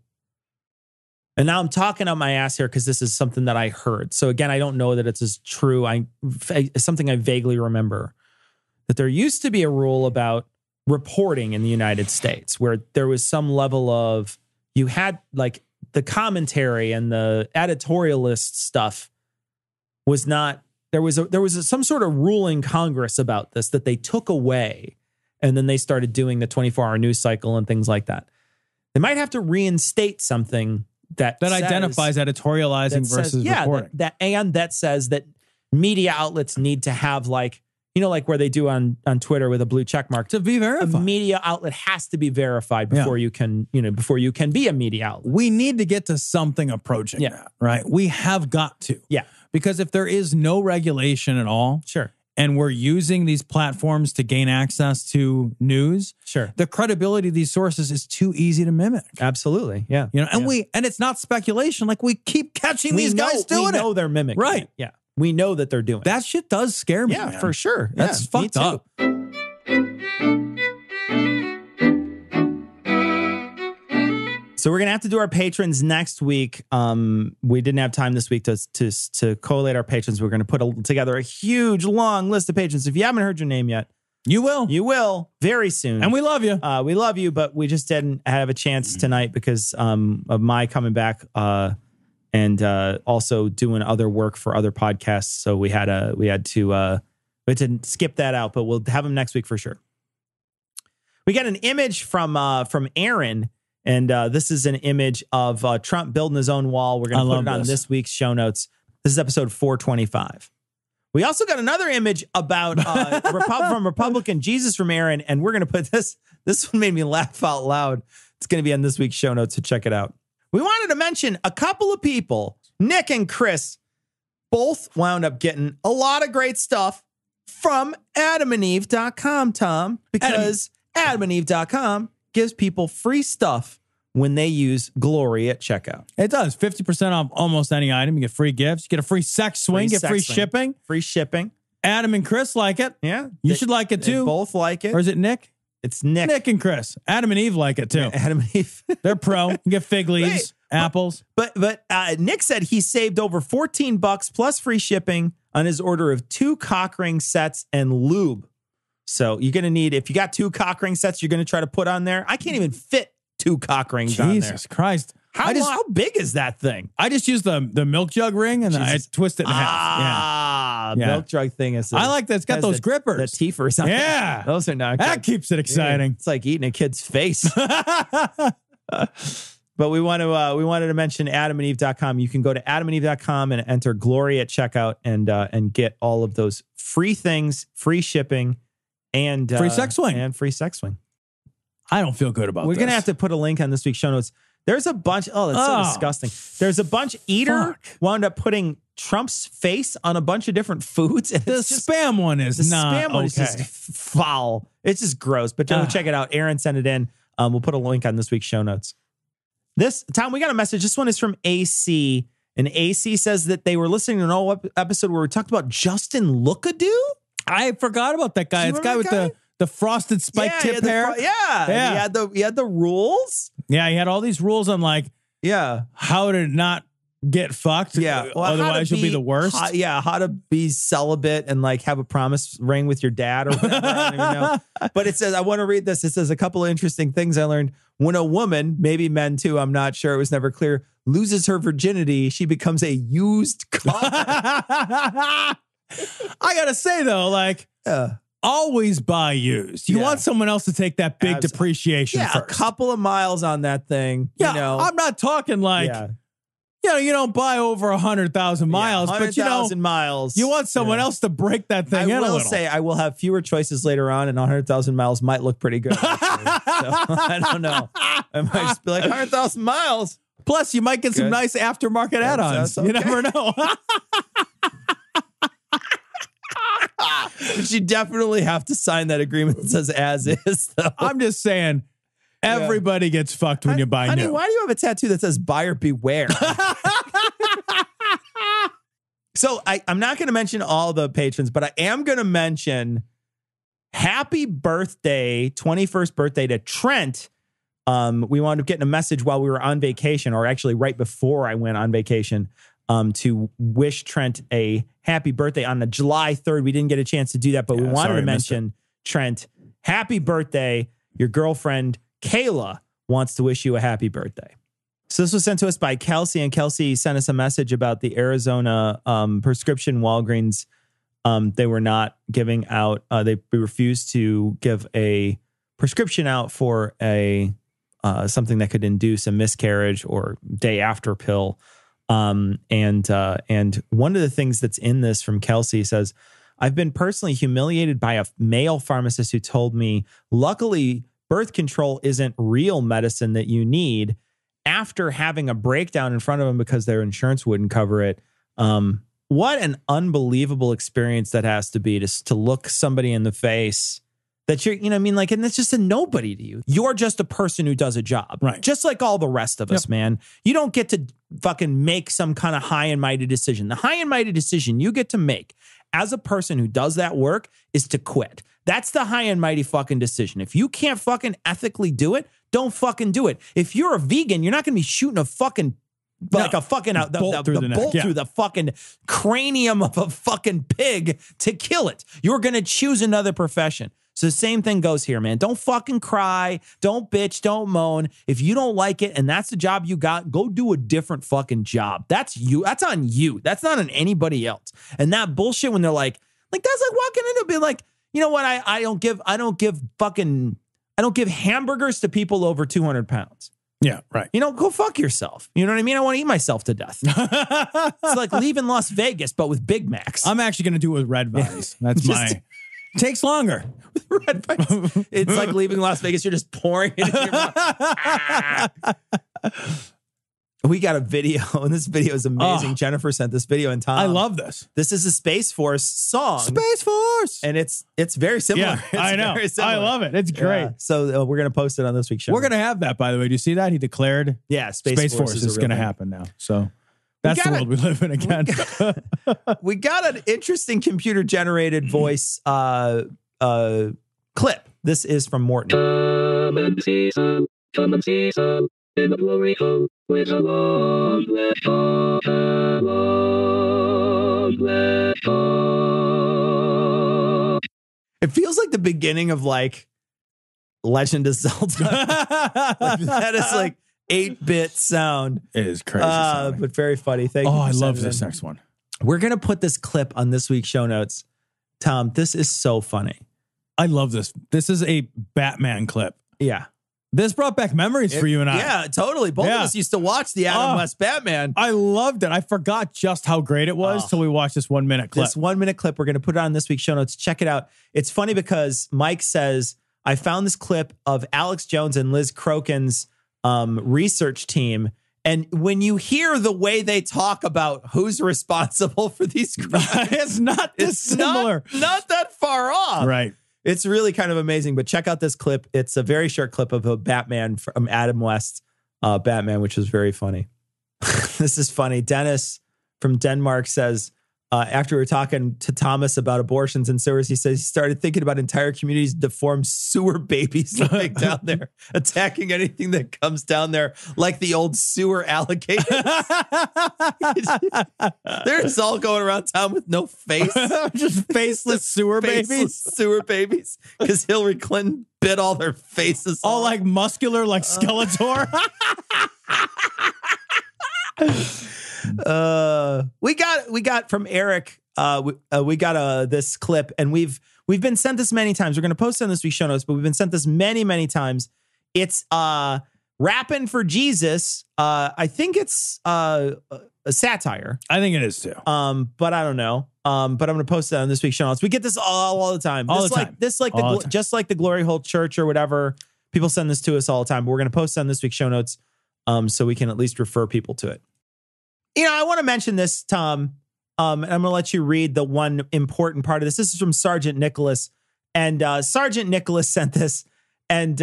And now I'm talking on my ass here because this is something that I heard. So again, I don't know that it's as true. It's something I vaguely remember, that there used to be a rule about reporting in the United States where there was some level of, you had like the commentary and the editorialist stuff was not, there was some sort of rule in Congress about this that they took away. And then they started doing the 24-hour news cycle and things like that. They might have to reinstate something that identifies editorializing versus reporting. That says that media outlets need to have like where they do on Twitter with a blue check mark to be verified. A media outlet has to be verified before you can, before you can be a media outlet. We need to get to something approaching that, right? We have got to. Yeah. Because if there is no regulation at all, sure, and we're using these platforms to gain access to news, sure, the credibility of these sources is too easy to mimic. Absolutely. Yeah. And it's not speculation. Like, we keep catching these guys doing it. We know they're mimicking. Right. It. Yeah. We know that they're doing that. Shit does scare me. Yeah, man. for sure. That's fucked up. So we're gonna have to do our patrons next week. We didn't have time this week to collate our patrons. We're gonna put together a huge long list of patrons. If you haven't heard your name yet, You will. You will very soon. And we love you. We love you, but we just didn't have a chance tonight because of my coming back and also doing other work for other podcasts. So we had to skip that out, but we'll have him next week for sure. We got an image from Aaron, and this is an image of Trump building his own wall. We're going to put it on this week's show notes. This is episode 425. We also got another image about from Republican Jesus from Aaron, and we're going to put this. This one made me laugh out loud. It's going to be on this week's show notes, so check it out. We wanted to mention a couple of people. Nick and Chris both wound up getting a lot of great stuff from adamandeve.com, Tom, because adamandeve.com gives people free stuff when they use Glory at checkout. It does. 50% off almost any item. You get free gifts. You get a free sex swing. Get free shipping. Free shipping. Adam and Chris like it. Yeah. You should like it too. They both like it. Or is it Nick? It's Nick. Nick and Chris. Adam and Eve like it too. Yeah, Adam and Eve. They're pro. You get fig leaves, apples. But Nick said he saved over $14 plus free shipping on his order of 2 cock ring sets and lube. So you're going to need, if you got 2 cock ring sets, you're going to try to put on there. I can't even fit 2 cock rings on there. Jesus Christ. How big is that thing? I just use the milk jug ring and then I twist it in half. Milk jug thing is. I like that. It's got those grippers. The teethers on Yeah. Those are not That good. keeps it exciting. Yeah. It's like eating a kid's face. But we wanted to mention adamandeve.com. You can go to adamandeve.com and enter Glory at checkout and get all of those free things, free shipping, and free sex swing. And free sex swing. I don't feel good about We're this. going to have to put a link on this week's show notes. There's a bunch. Oh, that's so disgusting. There's a bunch. Eater wound up putting Trump's face on a bunch of different foods. And the spam one is not spam one is just foul. It's just gross. But check it out. Aaron sent it in. We'll put a link on this week's show notes. Tom, we got a message. This one is from AC. And AC says that they were listening to an old episode where we talked about Justin Lookadoo. I forgot about that guy. It's the guy with the frosted spike tip hair. He had the rules. Yeah, he had all these rules on how to not get fucked. Yeah. Well, otherwise you'll be the worst. How to be celibate and have a promise ring with your dad or whatever. I don't even know. But it says, I want to read this. It says a couple of interesting things I learned. When a woman, maybe men too, I'm not sure, it was never clear, loses her virginity, she becomes a used car. I gotta say though, always buy used. You want someone else to take that big depreciation first. A couple of miles on that thing. Yeah, you know. I'm not talking you don't buy over 100,000 miles, but 100,000 miles. You want someone else to break that thing in a little. I will say I will have fewer choices later on, and 100,000 miles might look pretty good. So I don't know. I might just be like 100,000 miles. Plus, you might get some nice aftermarket add-ons. Okay. You never know. But you definitely have to sign that agreement that says as is, though. I'm just saying, everybody gets fucked when you buy new. Why do you have a tattoo that says buyer beware? So I'm not going to mention all the patrons, but I am going to mention happy birthday, 21st birthday to Trent. We wound up getting a message while we were on vacation, or actually right before I went on vacation, to wish Trent a happy birthday on the July 3rd. We didn't get a chance to do that, but we wanted to mention Trent, happy birthday. Your girlfriend, Kayla, wants to wish you a happy birthday. So this was sent to us by Kelsey, and Kelsey sent us a message about the Arizona prescription Walgreens. They were not giving out, they refused to give a prescription out for a something that could induce a miscarriage or day after pill. And one of the things that's in this from Kelsey says, I've been personally humiliated by a male pharmacist who told me, luckily, birth control isn't real medicine that you need, after having a breakdown in front of him because their insurance wouldn't cover it. What an unbelievable experience that has to be to look somebody in the face that you're, and it's just a nobody to you. You're just a person who does a job. Right. Just like all the rest of us, man. You don't get to fucking make some kind of high and mighty decision. The high and mighty decision you get to make as a person who does that work is to quit. That's the high and mighty fucking decision. If you can't fucking ethically do it, don't fucking do it. If you're a vegan, you're not going to be shooting a fucking bolt through the fucking cranium of a fucking pig to kill it. You're going to choose another profession. So the same thing goes here, man. Don't fucking cry. Don't bitch. Don't moan. If you don't like it and that's the job you got, go do a different fucking job. That's you. That's on you. That's not on anybody else. And that bullshit when they're like that's like walking into being like, you know what? I don't give hamburgers to people over 200 pounds. Yeah, right. Go fuck yourself. You know what I mean? I want to eat myself to death. It's like leaving Las Vegas, but with Big Macs. I'm actually going to do it with red vines. That's takes longer. With red vines. It's like leaving Las Vegas. You're just pouring it in your mouth. We got a video, and this video is amazing. Jennifer sent this video, and Tom. I love this. This is a Space Force song. Space Force! And it's very similar. Yeah, it's I know. Very similar. I love it. It's great. Yeah. So we're going to post it on this week's show. We're going to have that, by the way. Do you see that? He declared Space Force is going to happen now. So that's the world we live in again. We got an interesting computer-generated voice clip. This is from Morton. Come and see some in the glory hole with a long left arm, a long left arm. It feels like the beginning of like Legend of Zelda. That is like 8-bit sound. It is crazy, but very funny. Thank you. Oh, I love this next one. We're gonna put this clip on this week's show notes. Tom, this is so funny. I love this. This is a Batman clip. Yeah. This brought back memories for you and I. Yeah, totally. Both of us used to watch the Adam West Batman. I loved it. I forgot just how great it was till we watched this 1 minute clip. This 1 minute clip, we're going to put it on this week's show notes. Check it out. It's funny because Mike says, I found this clip of Alex Jones and Liz Crokin's research team. And when you hear the way they talk about who's responsible for these crimes, it's not dissimilar. Not that far off. Right. It's really kind of amazing, but check out this clip. It's a very short clip of a Batman from Adam West Batman, which is very funny. This is funny. Dennis from Denmark says, after we were talking to Thomas about abortions and sewers, he says he started thinking about entire communities of deformed sewer babies living down there, attacking anything that comes down there, like the old sewer alligators. They're just all going around town with no face. Just faceless sewer babies. Sewer babies. Because Hillary Clinton bit all their faces all like muscular, like Skeletor. We got from Eric. We got this clip, and we've been sent this many times. We're going to post it on this week's show notes, but we've been sent this many times. It's rapping for Jesus. I think it's a satire. I think it is too. But I don't know. But I'm going to post it on this week's show notes. We get this all the time. Just like the Glory Hole Church or whatever. People send this to us all the time. But we're going to post it on this week's show notes, so we can at least refer people to it. I want to mention this, Tom, and I'm going to let you read the one important part of this. This is from Sergeant Nicholas, and Sergeant Nicholas sent this, and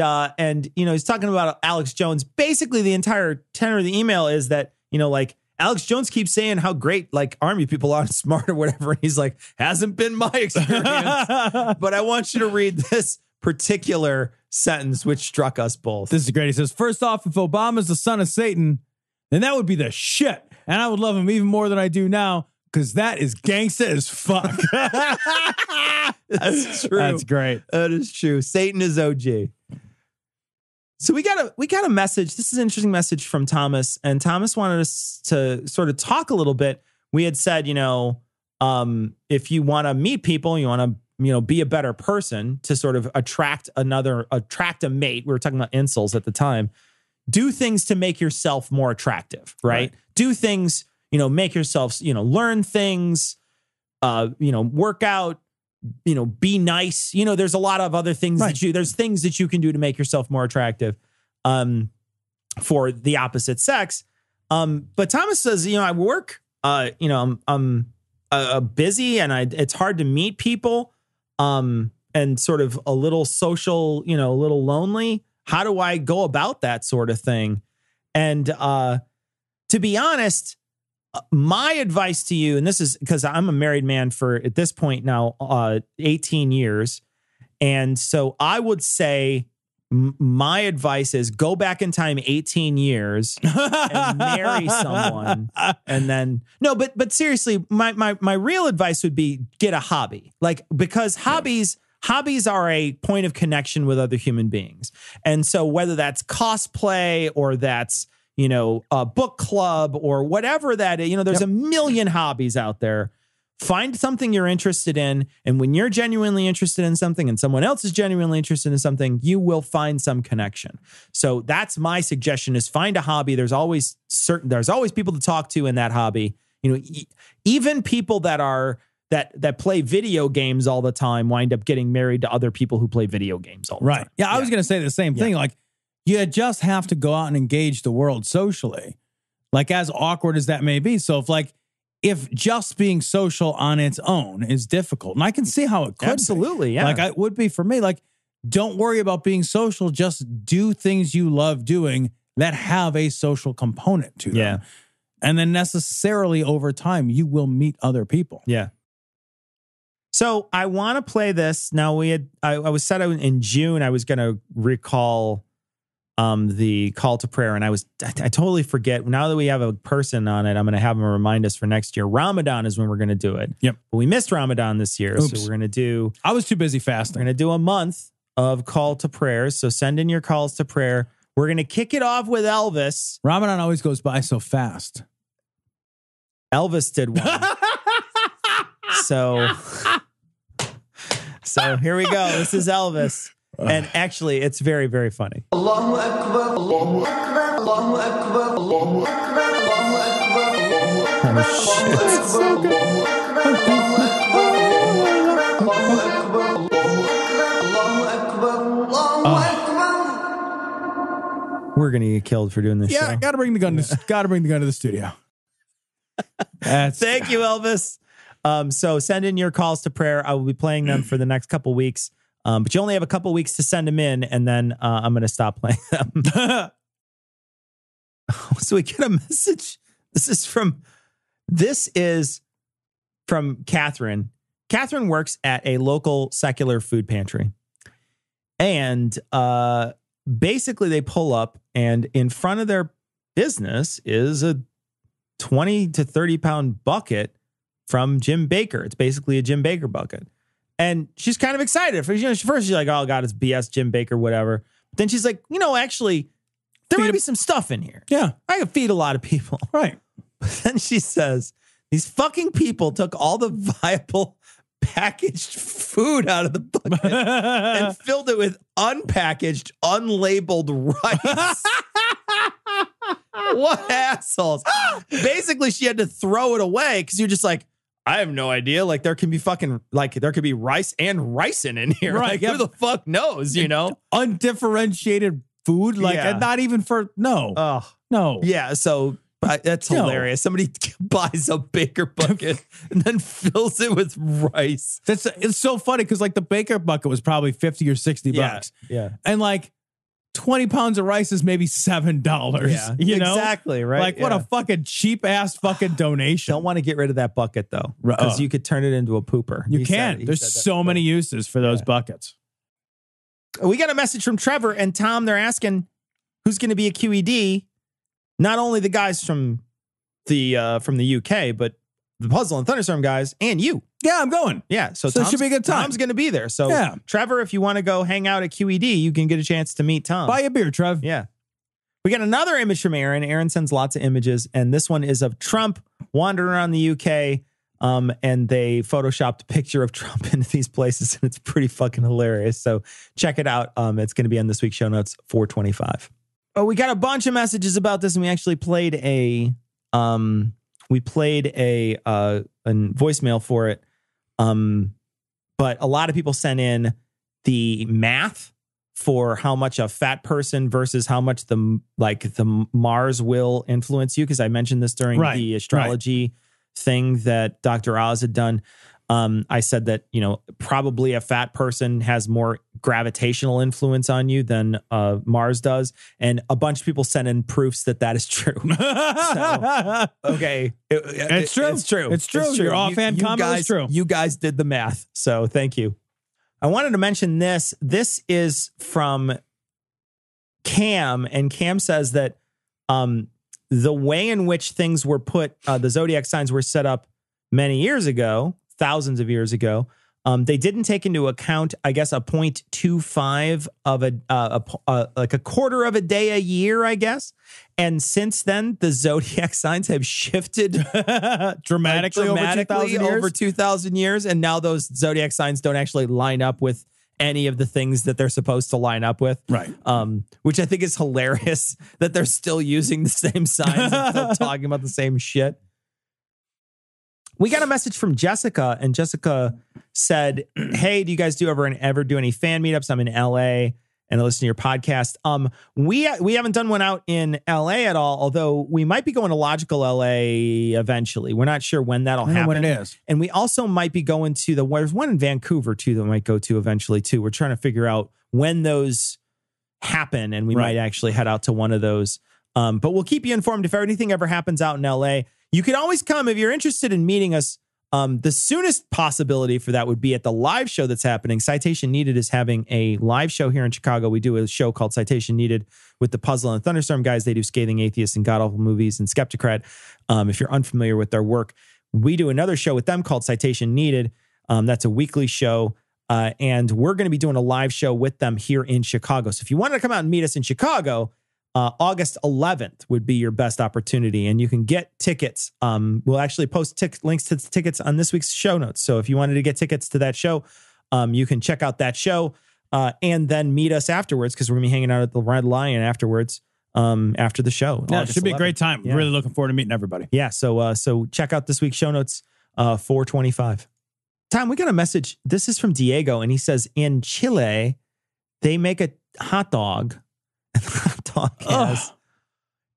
he's talking about Alex Jones. Basically, the entire tenor of the email is that, like, Alex Jones keeps saying how great, like, Army people are, smart or whatever, and he's like, hasn't been my experience. But I want you to read this particular sentence, which struck us both. This is great. He says, first off, if Obama's the son of Satan, then that would be the shit. And I would love him even more than I do now, because that is gangsta as fuck. That's true. That's great. That is true. Satan is OG. So we got a message. This is an interesting message from Thomas, and Thomas wanted us to sort of talk a little bit. We had said, if you want to meet people, you want to, be a better person to sort of attract a mate. We were talking about incels at the time. Do things to make yourself more attractive, right? Do things, make yourself, learn things, work out, be nice. There's a lot of other things there's things that you can do to make yourself more attractive for the opposite sex. But Thomas says, I work, I'm busy and it's hard to meet people and sort of a little social, a little lonely. How do I go about that sort of thing? And to be honest, my advice to you, and this is because I'm a married man for, at this point now, 18 years. And so I would say my advice is go back in time 18 years and marry someone. And then, no, but seriously, my real advice would be get a hobby. Like, because hobbies hobbies are a point of connection with other human beings. And so whether that's cosplay or that's, a book club or whatever that is, there's a million hobbies out there. Find something you're interested in. And when you're genuinely interested in something and someone else is genuinely interested in something, you will find some connection. So that's my suggestion, is find a hobby. There's always people to talk to in that hobby. Even people that play video games all the time wind up getting married to other people who play video games all the time. Yeah, I was going to say the same thing. Like, you just have to go out and engage the world socially, like as awkward as that may be. So if just being social on its own is difficult, and I can see how it could absolutely, be. Like it would be for me. Like, don't worry about being social. Just do things you love doing that have a social component to them. Yeah. And then necessarily over time, you will meet other people. Yeah. So I want to play this. Now I was said in June, I was going to recall the call to prayer. And I totally forget. Now that we have a person on it, I'm going to have them remind us for next year. Ramadan is when we're going to do it. Yep. But we missed Ramadan this year. Oops. So we're going to I was too busy fasting. We're going to do a month of call to prayers. So send in your calls to prayer. We're going to kick it off with Elvis. Ramadan always goes by so fast. Elvis did one. So here we go. This is Elvis. And actually, it's very, very funny. Allahu Akbar, Allahu Akbar, Allahu Akbar, Allahu Akbar, Allahu Akbar, Allahu Akbar, Allahu Akbar. We're gonna get killed for doing this. Yeah, show. gotta bring the gun to the studio. Thank you, Elvis. So send in your calls to prayer. I will be playing them for the next couple weeks. But you only have a couple weeks to send them in, and then I'm going to stop playing them. So we get a message. This is from Catherine. Catherine works at a local secular food pantry. And basically they pull up, and in front of their business is a 20 to 30 pound bucket from Jim Baker. It's basically a Jim Baker bucket. And she's kind of excited. First she's like, oh, God, it's BS, Jim Baker, whatever. But then she's like, actually, there might be some stuff in here. Yeah. I could feed a lot of people. Right. But then she says, these fucking people took all the viable packaged food out of the bucket and filled it with unpackaged, unlabeled rice. What assholes. Basically, she had to throw it away because you're just like, I have no idea. Like, there can be there could be rice and ricin in here. Right. Like, who the fuck knows, Undifferentiated food. Like, and not even for, no. No. Yeah. So that's hilarious. Somebody buys a Baker bucket and then fills it with rice. It's so funny because, like, the Baker bucket was probably 50 or 60 bucks. Yeah. And, like, 20 pounds of rice is maybe $7. Yeah, you know? Exactly, right? Like, what a fucking cheap ass fucking donation. Don't want to get rid of that bucket, though, because you could turn it into a pooper. You can. There's so many uses for those buckets. We got a message from Trevor and Tom. They're asking who's going to be a QED. Not only the guys from the UK, but the Puzzle and Thunderstorm guys and you. Yeah, I'm going. Yeah, so it should be a good time. Tom's going to be there. So, Trevor, if you want to go hang out at QED, you can get a chance to meet Tom. Buy a beer, Trev. Yeah. We got another image from Aaron. Aaron sends lots of images, and this one is of Trump wandering around the UK, and they photoshopped a picture of Trump into these places, and it's pretty fucking hilarious. So check it out. It's going to be on this week's show notes, 425. Oh, we got a bunch of messages about this, and we actually played a voicemail for it. But a lot of people sent in the math for how much a fat person versus how much the Mars will influence you. Because I mentioned this during the astrology thing that Dr. Oz had done. I said that, probably a fat person has more gravitational influence on you than Mars does. And a bunch of people sent in proofs that is true. So, okay. It's true. It's true. It's true. Your offhand comment is true. You guys did the math. So thank you. I wanted to mention this. This is from Cam. And Cam says that the way in which things were put, the zodiac signs were set up many years ago, thousands of years ago, They didn't take into account, I guess, a 0.25 of like a quarter of a day a year, I guess. And since then, the zodiac signs have shifted dramatically over 2,000 years. And now those zodiac signs don't actually line up with any of the things that they're supposed to line up with. Right. Which I think is hilarious that they're still using the same signs and still talking about the same shit. We got a message from Jessica, and Jessica said, hey, do you guys ever do any fan meetups? I'm in LA and I listen to your podcast. We haven't done one out in LA at all, although we might be going to Logical LA eventually. We're not sure when that'll happen. When it is. And we also might be going to there's one in Vancouver too that we might go to eventually too. We're trying to figure out when those happen, and we might actually head out to one of those. But we'll keep you informed if anything ever happens out in LA. You can always come if you're interested in meeting us. The soonest possibility for that would be at the live show that's happening. Citation Needed is having a live show here in Chicago. We do a show called Citation Needed with the Puzzle and Thunderstorm guys. They do Scathing Atheists and God Awful Movies and Skeptocrat. If you're unfamiliar with their work, we do another show with them called Citation Needed. That's a weekly show. And we're going to be doing a live show with them here in Chicago. So if you wanted to come out and meet us in Chicago, August 11th would be your best opportunity, and you can get tickets. We'll actually post links to the tickets on this week's show notes. So if you wanted to get tickets to that show, you can check out that show and then meet us afterwards, because we're going to be hanging out at the Red Lion afterwards after the show. Yeah, it should be a great time. Yeah. Really looking forward to meeting everybody. Yeah, so check out this week's show notes, 425. Tom, we got a message. This is from Diego, and he says, in Chile, they make a hot dog.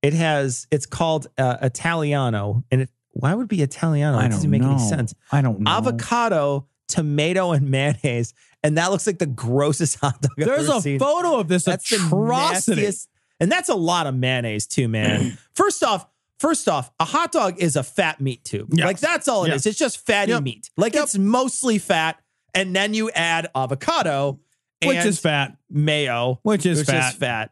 It's called Italiano, and why would it be Italiano? It doesn't make any sense. I don't know. Avocado, tomato, and mayonnaise, and that looks like the grossest hot dog I've There's ever a seen. photo of this That's atrocity. the nastiest, and that's a lot of mayonnaise too, man. First off, a hot dog is a fat meat tube. Yes. Like that's all it is. It's just fatty meat. Like it's mostly fat, and then you add avocado, which is fat, mayo, which is fat.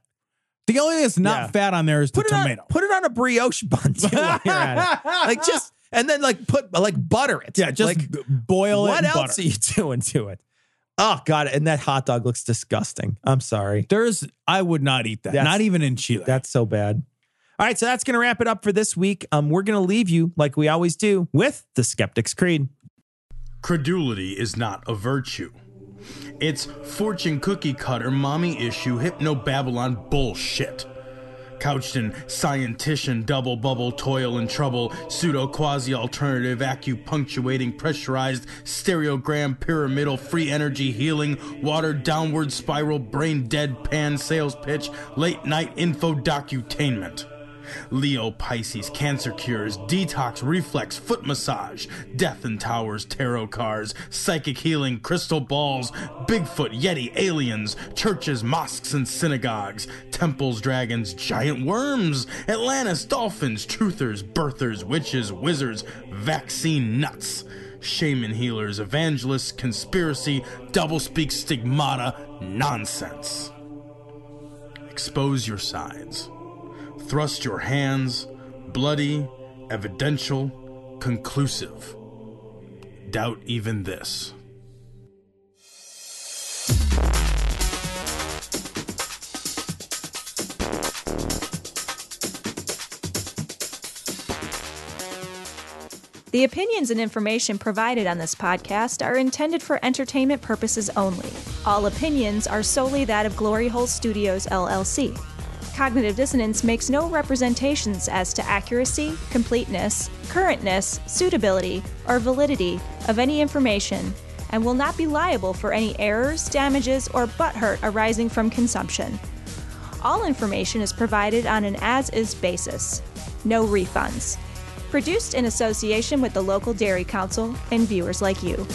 The only thing that's not fat on there is the tomato. Put it on a brioche bun too while you're at it. And then butter it. Yeah, just boil it. What and else butter. are you doing to it? Oh God! And that hot dog looks disgusting. I'm sorry. I would not eat that. Not even in Chile. That's so bad. All right, so that's going to wrap it up for this week. We're going to leave you like we always do with the Skeptic's Creed. Credulity is not a virtue. It's fortune cookie cutter, mommy issue, hypno-Babylon bullshit. Couched in scientician, double bubble, toil and trouble, pseudo quasi-alternative, acupunctuating, pressurized, stereogram, pyramidal, free energy healing, watered downward spiral, brain deadpan sales pitch, late night info docutainment. Leo, Pisces, cancer cures, detox, reflex, foot massage, death in towers, tarot cards, psychic healing, crystal balls, Bigfoot, Yeti, aliens, churches, mosques and synagogues, temples, dragons, giant worms, Atlantis, dolphins, truthers, birthers, witches, wizards, vaccine nuts, shaman healers, evangelists, conspiracy, doublespeak, stigmata, nonsense. Expose your sides. Thrust your hands, bloody, evidential, conclusive. Doubt even this. The opinions and information provided on this podcast are intended for entertainment purposes only. All opinions are solely that of Glory Hole Studios, LLC. Cognitive Dissonance makes no representations as to accuracy, completeness, currentness, suitability, or validity of any information, and will not be liable for any errors, damages, or butthurt arising from consumption. All information is provided on an as-is basis. No refunds. Produced in association with the local Dairy Council and viewers like you.